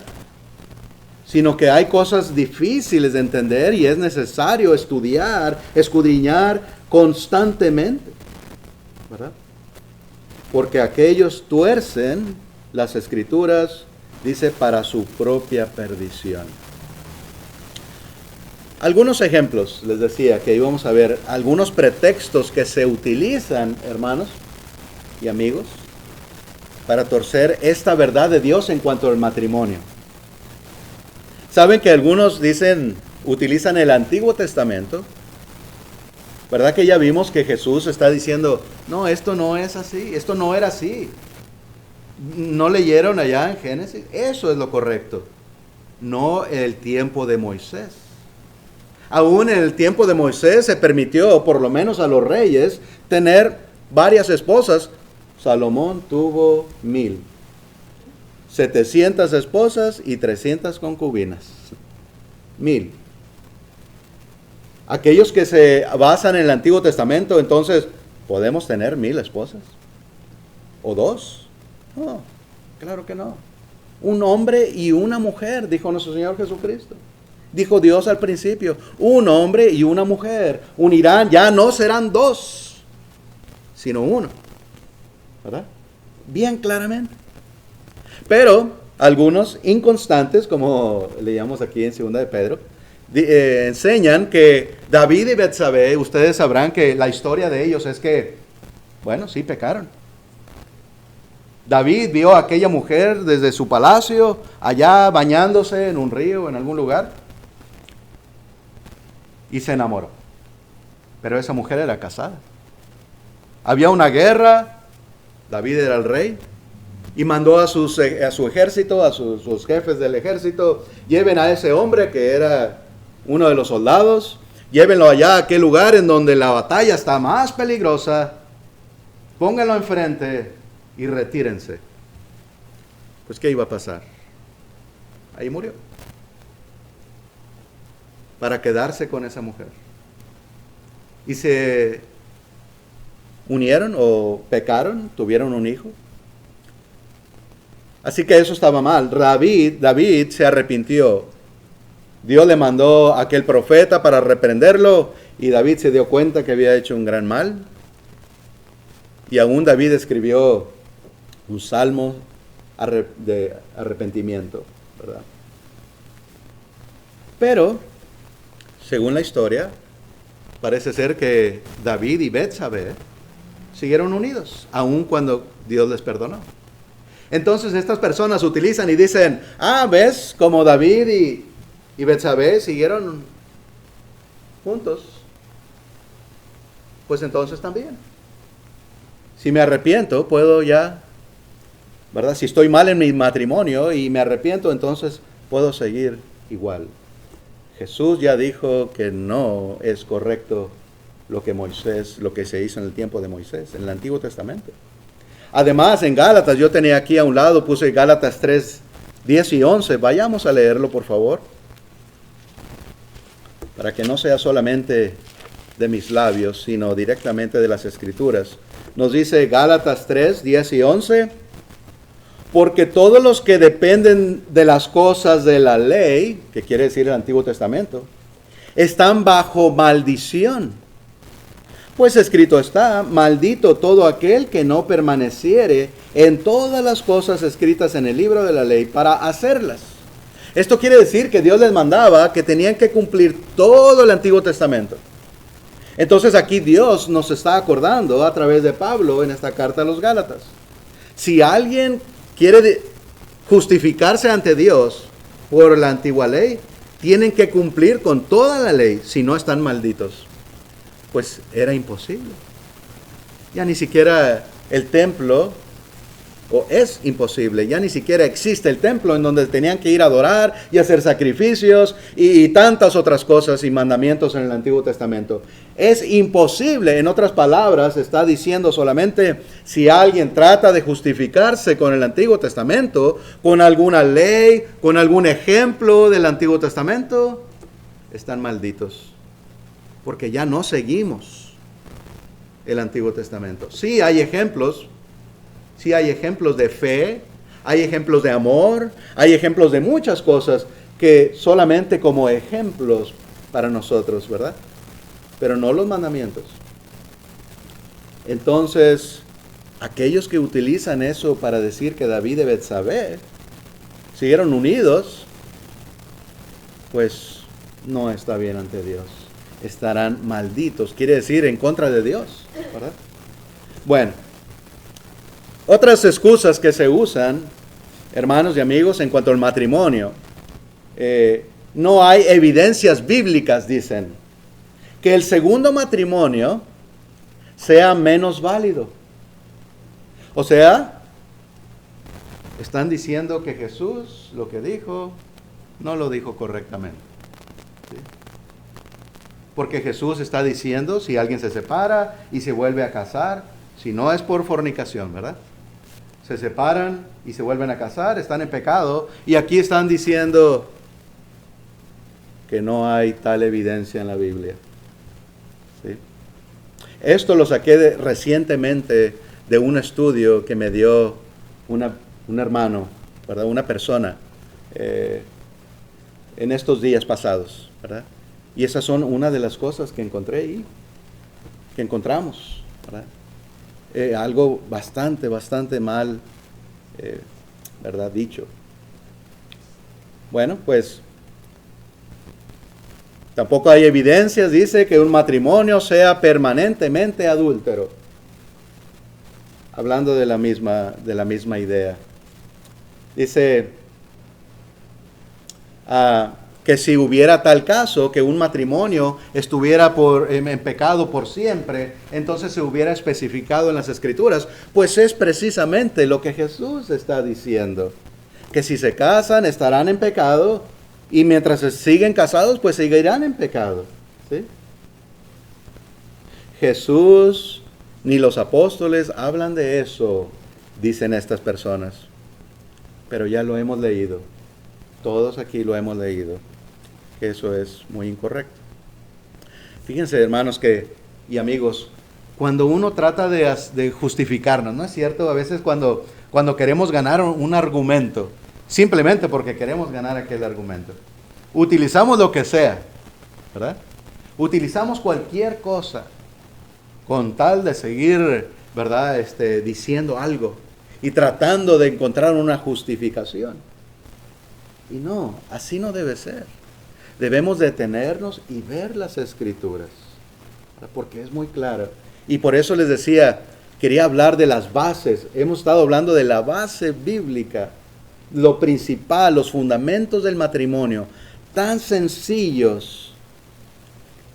Speaker 1: sino que hay cosas difíciles de entender y es necesario estudiar, escudriñar constantemente, ¿verdad? Porque aquellos tuercen las Escrituras, dice, para su propia perdición. Algunos ejemplos, les decía, que íbamos a ver, algunos pretextos que se utilizan, hermanos y amigos, para torcer esta verdad de Dios en cuanto al matrimonio. Saben que algunos utilizan el Antiguo Testamento, ¿verdad? Que ya vimos que Jesús está diciendo, no, esto no es así, esto no era así. ¿No leyeron allá en Génesis? Eso es lo correcto, no el tiempo de Moisés. Aún en el tiempo de Moisés se permitió, por lo menos a los reyes, tener varias esposas. Salomón tuvo 1,700 esposas y 300 concubinas. 1,000. Aquellos que se basan en el Antiguo Testamento, entonces, ¿podemos tener 1,000 esposas? ¿O 2? No, claro que no. Un hombre y una mujer, dijo nuestro Señor Jesucristo. Dijo Dios al principio, un hombre y una mujer unirán, ya no serán 2, sino 1. ¿Verdad? Bien claramente. Pero algunos inconstantes, como leíamos aquí en 2 de Pedro, enseñan que David y Betsabé, ustedes sabrán que la historia de ellos es que, bueno, sí pecaron. David vio a aquella mujer desde su palacio, allá bañándose en un río, en algún lugar, y se enamoró. Pero esa mujer era casada. Había una guerra, David era el rey, y mandó a su ejército, a sus jefes del ejército, lleven a ese hombre que era uno de los soldados, llévenlo allá a aquel lugar en donde la batalla está más peligrosa, pónganlo enfrente y retírense. Pues, ¿qué iba a pasar? Ahí murió. Para quedarse con esa mujer. Y se unieron o pecaron, tuvieron un hijo. Así que eso estaba mal. David se arrepintió. Dios le mandó a aquel profeta para reprenderlo y David se dio cuenta que había hecho un gran mal. Y aún David escribió un salmo de arrepentimiento, ¿verdad? Pero, según la historia, parece ser que David y Betsabé siguieron unidos, aun cuando Dios les perdonó. Entonces estas personas utilizan y dicen, ¿ves? Como David y Betsabé siguieron juntos, pues entonces también. Si me arrepiento, puedo ya, ¿verdad? Si estoy mal en mi matrimonio y me arrepiento, entonces puedo seguir igual. Jesús ya dijo que no es correcto lo que se hizo en el tiempo de Moisés, en el Antiguo Testamento. Además, en Gálatas, yo tenía aquí a un lado, puse Gálatas 3, 10 y 11. Vayamos a leerlo, por favor, para que no sea solamente de mis labios, sino directamente de las Escrituras. Nos dice Gálatas 3, 10 y 11, porque todos los que dependen de las cosas de la ley, que quiere decir el Antiguo Testamento, están bajo maldición. Pues escrito está, maldito todo aquel que no permaneciere en todas las cosas escritas en el libro de la ley para hacerlas. Esto quiere decir que Dios les mandaba que tenían que cumplir todo el Antiguo Testamento. Entonces aquí Dios nos está acordando a través de Pablo en esta carta a los Gálatas. Si alguien quiere justificarse ante Dios por la antigua ley, tienen que cumplir con toda la ley, si no están malditos. Pues era imposible. Ya ni siquiera el templo, o es imposible, ya ni siquiera existe el templo en donde tenían que ir a adorar y hacer sacrificios y tantas otras cosas y mandamientos en el Antiguo Testamento. Es imposible, en otras palabras, está diciendo solamente si alguien trata de justificarse con el Antiguo Testamento, con alguna ley, con algún ejemplo del Antiguo Testamento, están malditos. Porque ya no seguimos el Antiguo Testamento. Sí hay ejemplos de fe, hay ejemplos de amor, hay ejemplos de muchas cosas, que solamente como ejemplos para nosotros, ¿verdad? Pero no los mandamientos. Entonces, aquellos que utilizan eso para decir que David y Betsabé siguieron unidos, pues no está bien ante Dios. Estarán malditos, quiere decir en contra de Dios, ¿verdad? Bueno, otras excusas que se usan, hermanos y amigos, en cuanto al matrimonio. No hay evidencias bíblicas, dicen, que el segundo matrimonio sea menos válido. O sea, están diciendo que Jesús lo que dijo, no lo dijo correctamente. ¿Sí? Porque Jesús está diciendo, si alguien se separa y se vuelve a casar, si no es por fornicación, ¿verdad? Se separan y se vuelven a casar, están en pecado. Y aquí están diciendo que no hay tal evidencia en la Biblia. ¿Sí? Esto lo saqué recientemente de un estudio que me dio un hermano, ¿verdad? Una persona en estos días pasados, ¿verdad? Y esas son una de las cosas que encontré ahí, que encontramos, ¿verdad? Algo bastante mal, ¿verdad? Dicho. Bueno, pues tampoco hay evidencias, dice, que un matrimonio sea permanentemente adúltero. Hablando de la misma idea. Dice que si hubiera tal caso, que un matrimonio estuviera en pecado por siempre, entonces se hubiera especificado en las Escrituras, pues es precisamente lo que Jesús está diciendo, que si se casan estarán en pecado, y mientras siguen casados, pues seguirán en pecado. ¿Sí? Jesús ni los apóstoles hablan de eso, dicen estas personas, pero ya lo hemos leído, todos aquí lo hemos leído. Eso es muy incorrecto. Fíjense, hermanos y amigos, cuando uno trata de justificarnos, ¿no es cierto? A veces cuando queremos ganar un argumento, simplemente porque queremos ganar aquel argumento, utilizamos lo que sea, ¿verdad? Utilizamos cualquier cosa con tal de seguir, ¿verdad? Diciendo algo y tratando de encontrar una justificación. Y no, así no debe ser. Debemos detenernos y ver las Escrituras, porque es muy claro. Y por eso les decía, quería hablar de las bases. Hemos estado hablando de la base bíblica, lo principal, los fundamentos del matrimonio, tan sencillos,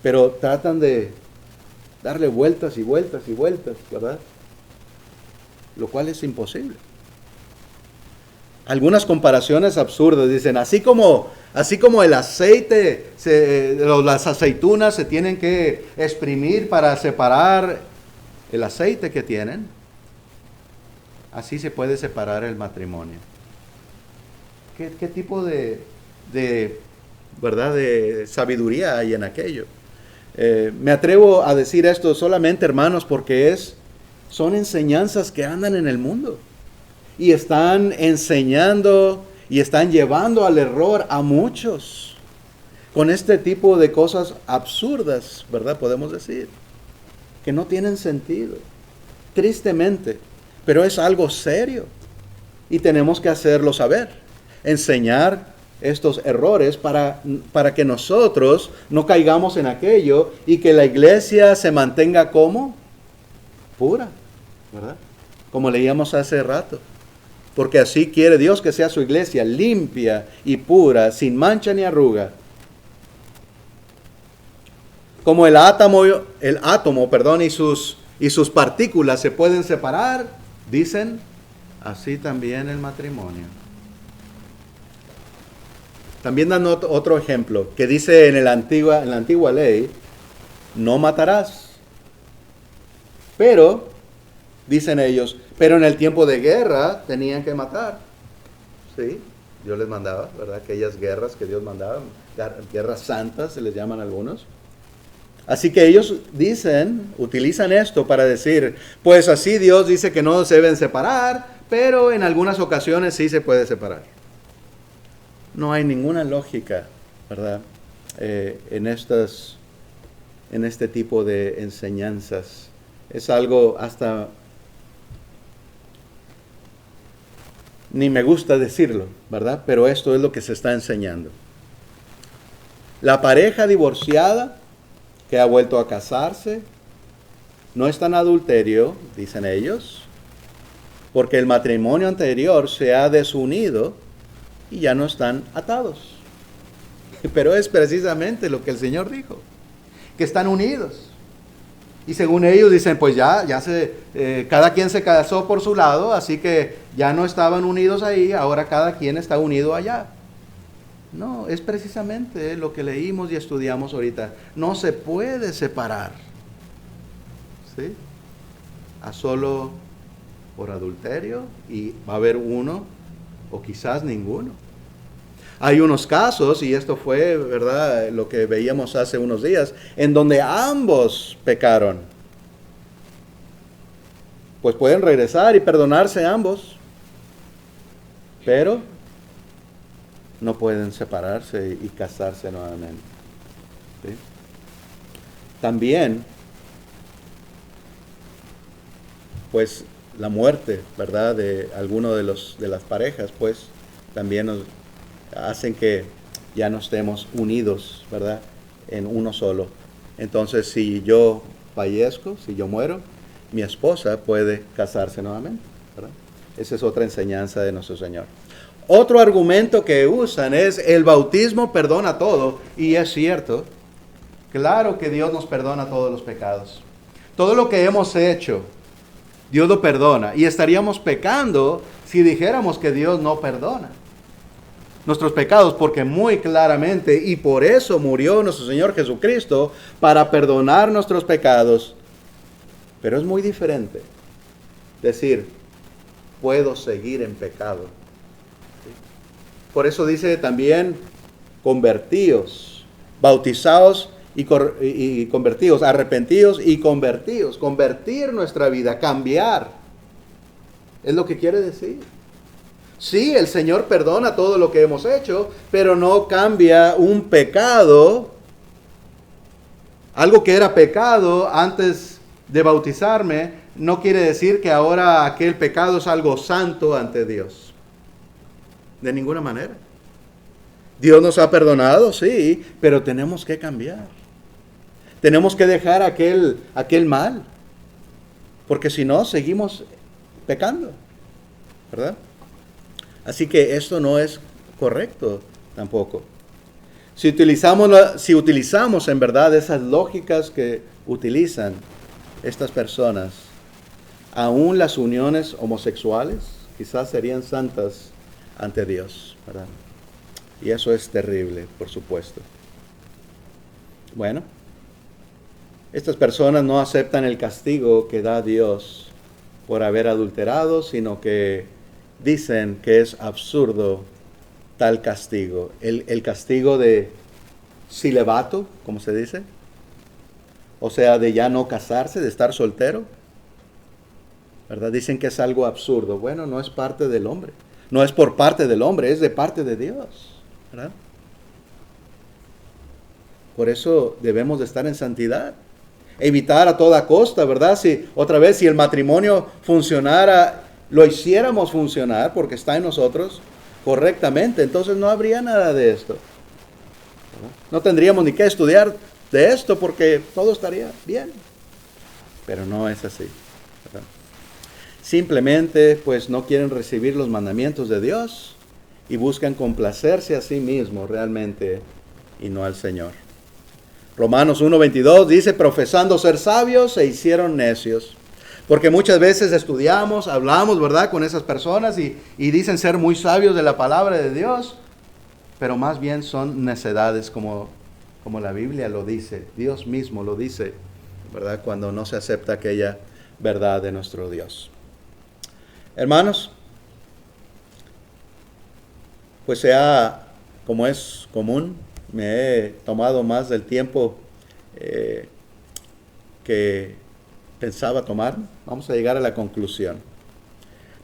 Speaker 1: pero tratan de darle vueltas y vueltas y vueltas, ¿verdad? Lo cual es imposible. Algunas comparaciones absurdas dicen, así como el aceite, las aceitunas se tienen que exprimir para separar el aceite que tienen, así se puede separar el matrimonio. ¿Qué tipo de ¿verdad? de sabiduría hay en aquello? Me atrevo a decir esto solamente, hermanos, porque son enseñanzas que andan en el mundo. Y están enseñando y están llevando al error a muchos con este tipo de cosas absurdas, ¿verdad? Podemos decir, que no tienen sentido, tristemente, pero es algo serio y tenemos que hacerlo saber, enseñar estos errores para que nosotros no caigamos en aquello y que la iglesia se mantenga como pura, ¿verdad? Como leíamos hace rato. Porque así quiere Dios que sea su iglesia limpia y pura, sin mancha ni arruga. Como el átomo, y sus partículas se pueden separar, dicen, así también el matrimonio. También dan otro ejemplo que dice en la antigua ley, no matarás. Pero, dicen ellos, pero en el tiempo de guerra tenían que matar. Sí, Dios les mandaba, ¿verdad? Aquellas guerras que Dios mandaba, guerras santas se les llaman algunos. Así que ellos utilizan esto para decir, pues así Dios dice que no se deben separar, pero en algunas ocasiones sí se puede separar. No hay ninguna lógica, ¿verdad? En este tipo de enseñanzas. Es algo hasta ni me gusta decirlo, ¿verdad? Pero esto es lo que se está enseñando. La pareja divorciada que ha vuelto a casarse no está en adulterio, dicen ellos, porque el matrimonio anterior se ha desunido y ya no están atados. Pero es precisamente lo que el Señor dijo, que están unidos. Y según ellos dicen, pues cada quien se casó por su lado, así que ya no estaban unidos ahí, ahora cada quien está unido allá. No, es precisamente lo que leímos y estudiamos ahorita. No se puede separar, ¿sí? A solo por adulterio, y va a haber uno o quizás ninguno. Hay unos casos, y esto fue, ¿verdad?, lo que veíamos hace unos días, en donde ambos pecaron. Pues pueden regresar y perdonarse ambos, pero no pueden separarse y casarse nuevamente. ¿Sí? También, pues la muerte, ¿verdad?, de alguno de las parejas, pues también nos hacen que ya no estemos unidos, ¿verdad?, en uno solo. Entonces, si yo fallezco, si yo muero, mi esposa puede casarse nuevamente, ¿verdad? Esa es otra enseñanza de nuestro Señor. Otro argumento que usan es: el bautismo perdona todo, y es cierto. Claro que Dios nos perdona todos los pecados. Todo lo que hemos hecho, Dios lo perdona, y estaríamos pecando si dijéramos que Dios no perdona nuestros pecados, porque muy claramente, y por eso murió nuestro Señor Jesucristo, para perdonar nuestros pecados. Pero es muy diferente decir, puedo seguir en pecado. ¿Sí? Por eso dice también, convertíos, bautizaos y convertíos, arrepentidos y convertíos. Convertir nuestra vida, cambiar, es lo que quiere decir. Sí, el Señor perdona todo lo que hemos hecho, pero no cambia un pecado, algo que era pecado antes de bautizarme, no quiere decir que ahora aquel pecado es algo santo ante Dios. De ninguna manera. Dios nos ha perdonado, sí, pero tenemos que cambiar. Tenemos que dejar aquel mal, porque si no, seguimos pecando, ¿verdad? Así que esto no es correcto tampoco. Si utilizamos en verdad esas lógicas que utilizan estas personas, aún las uniones homosexuales quizás serían santas ante Dios, ¿verdad? Y eso es terrible, por supuesto. Bueno, estas personas no aceptan el castigo que da Dios por haber adulterado, sino que dicen que es absurdo tal castigo. El castigo de celibato, como se dice, o sea, de ya no casarse, de estar soltero, ¿verdad? Dicen que es algo absurdo. Bueno, no es parte del hombre, no es por parte del hombre, es de parte de Dios, ¿verdad? Por eso debemos de estar en santidad, evitar a toda costa, ¿verdad? Si el matrimonio funcionara, lo hiciéramos funcionar porque está en nosotros correctamente, entonces no habría nada de esto. No tendríamos ni que estudiar de esto porque todo estaría bien. Pero no es así, ¿verdad? Simplemente pues no quieren recibir los mandamientos de Dios y buscan complacerse a sí mismos realmente y no al Señor. Romanos 1:22 dice: profesando ser sabios se hicieron necios. Porque muchas veces estudiamos, hablamos, ¿verdad?, con esas personas y dicen ser muy sabios de la palabra de Dios, pero más bien son necedades, como la Biblia lo dice, Dios mismo lo dice, ¿verdad?, cuando no se acepta aquella verdad de nuestro Dios. Hermanos, pues como es común, me he tomado más del tiempo que pensaba tomar. Vamos a llegar a la conclusión.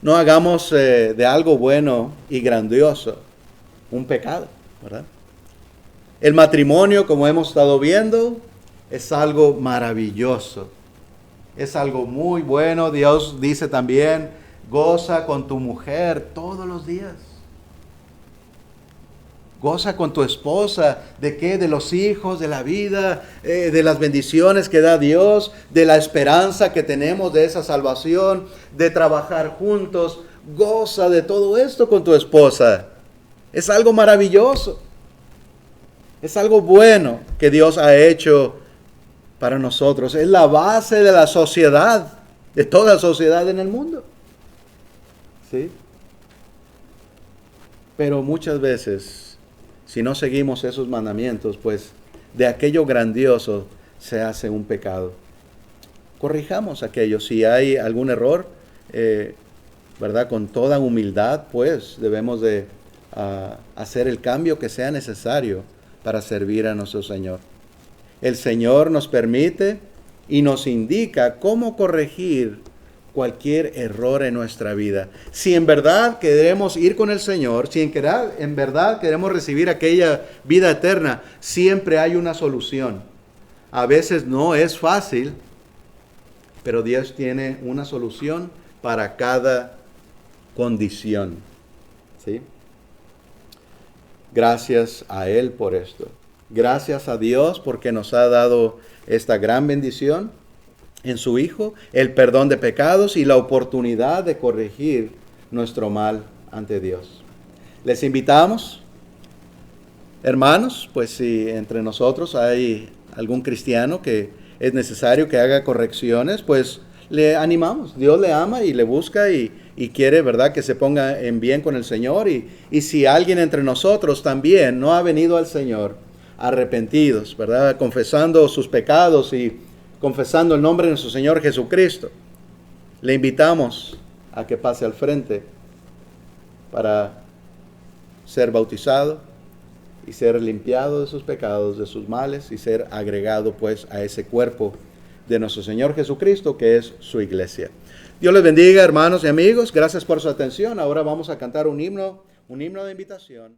Speaker 1: No hagamos de algo bueno y grandioso un pecado, ¿verdad? El matrimonio, como hemos estado viendo, es algo maravilloso. Es algo muy bueno. Dios dice también, goza con tu mujer todos los días. Goza con tu esposa. ¿De qué? De los hijos, de la vida, de las bendiciones que da Dios, de la esperanza que tenemos de esa salvación, de trabajar juntos. Goza de todo esto con tu esposa. Es algo maravilloso. Es algo bueno que Dios ha hecho para nosotros. Es la base de la sociedad, de toda sociedad en el mundo. ¿Sí? Pero muchas veces, si no seguimos esos mandamientos, pues de aquello grandioso se hace un pecado. Corrijamos aquello. Si hay algún error, ¿verdad? Con toda humildad, pues debemos de hacer el cambio que sea necesario para servir a nuestro Señor. El Señor nos permite y nos indica cómo corregir cualquier error en nuestra vida. Si en verdad queremos ir con el Señor, si en verdad queremos recibir aquella vida eterna, siempre hay una solución. A veces no es fácil, pero Dios tiene una solución para cada condición. ¿Sí? Gracias a Él por esto. Gracias a Dios porque nos ha dado esta gran bendición en su Hijo, el perdón de pecados y la oportunidad de corregir nuestro mal ante Dios. Les invitamos, hermanos, pues si entre nosotros hay algún cristiano que es necesario que haga correcciones, pues le animamos. Dios le ama y le busca y quiere, ¿verdad?, que se ponga en bien con el Señor. Y si alguien entre nosotros también no ha venido al Señor arrepentidos, ¿verdad?, confesando sus pecados y confesando el nombre de nuestro Señor Jesucristo, le invitamos a que pase al frente para ser bautizado y ser limpiado de sus pecados, de sus males, y ser agregado pues a ese cuerpo de nuestro Señor Jesucristo, que es su iglesia. Dios les bendiga, hermanos y amigos. Gracias por su atención. Ahora vamos a cantar un himno de invitación.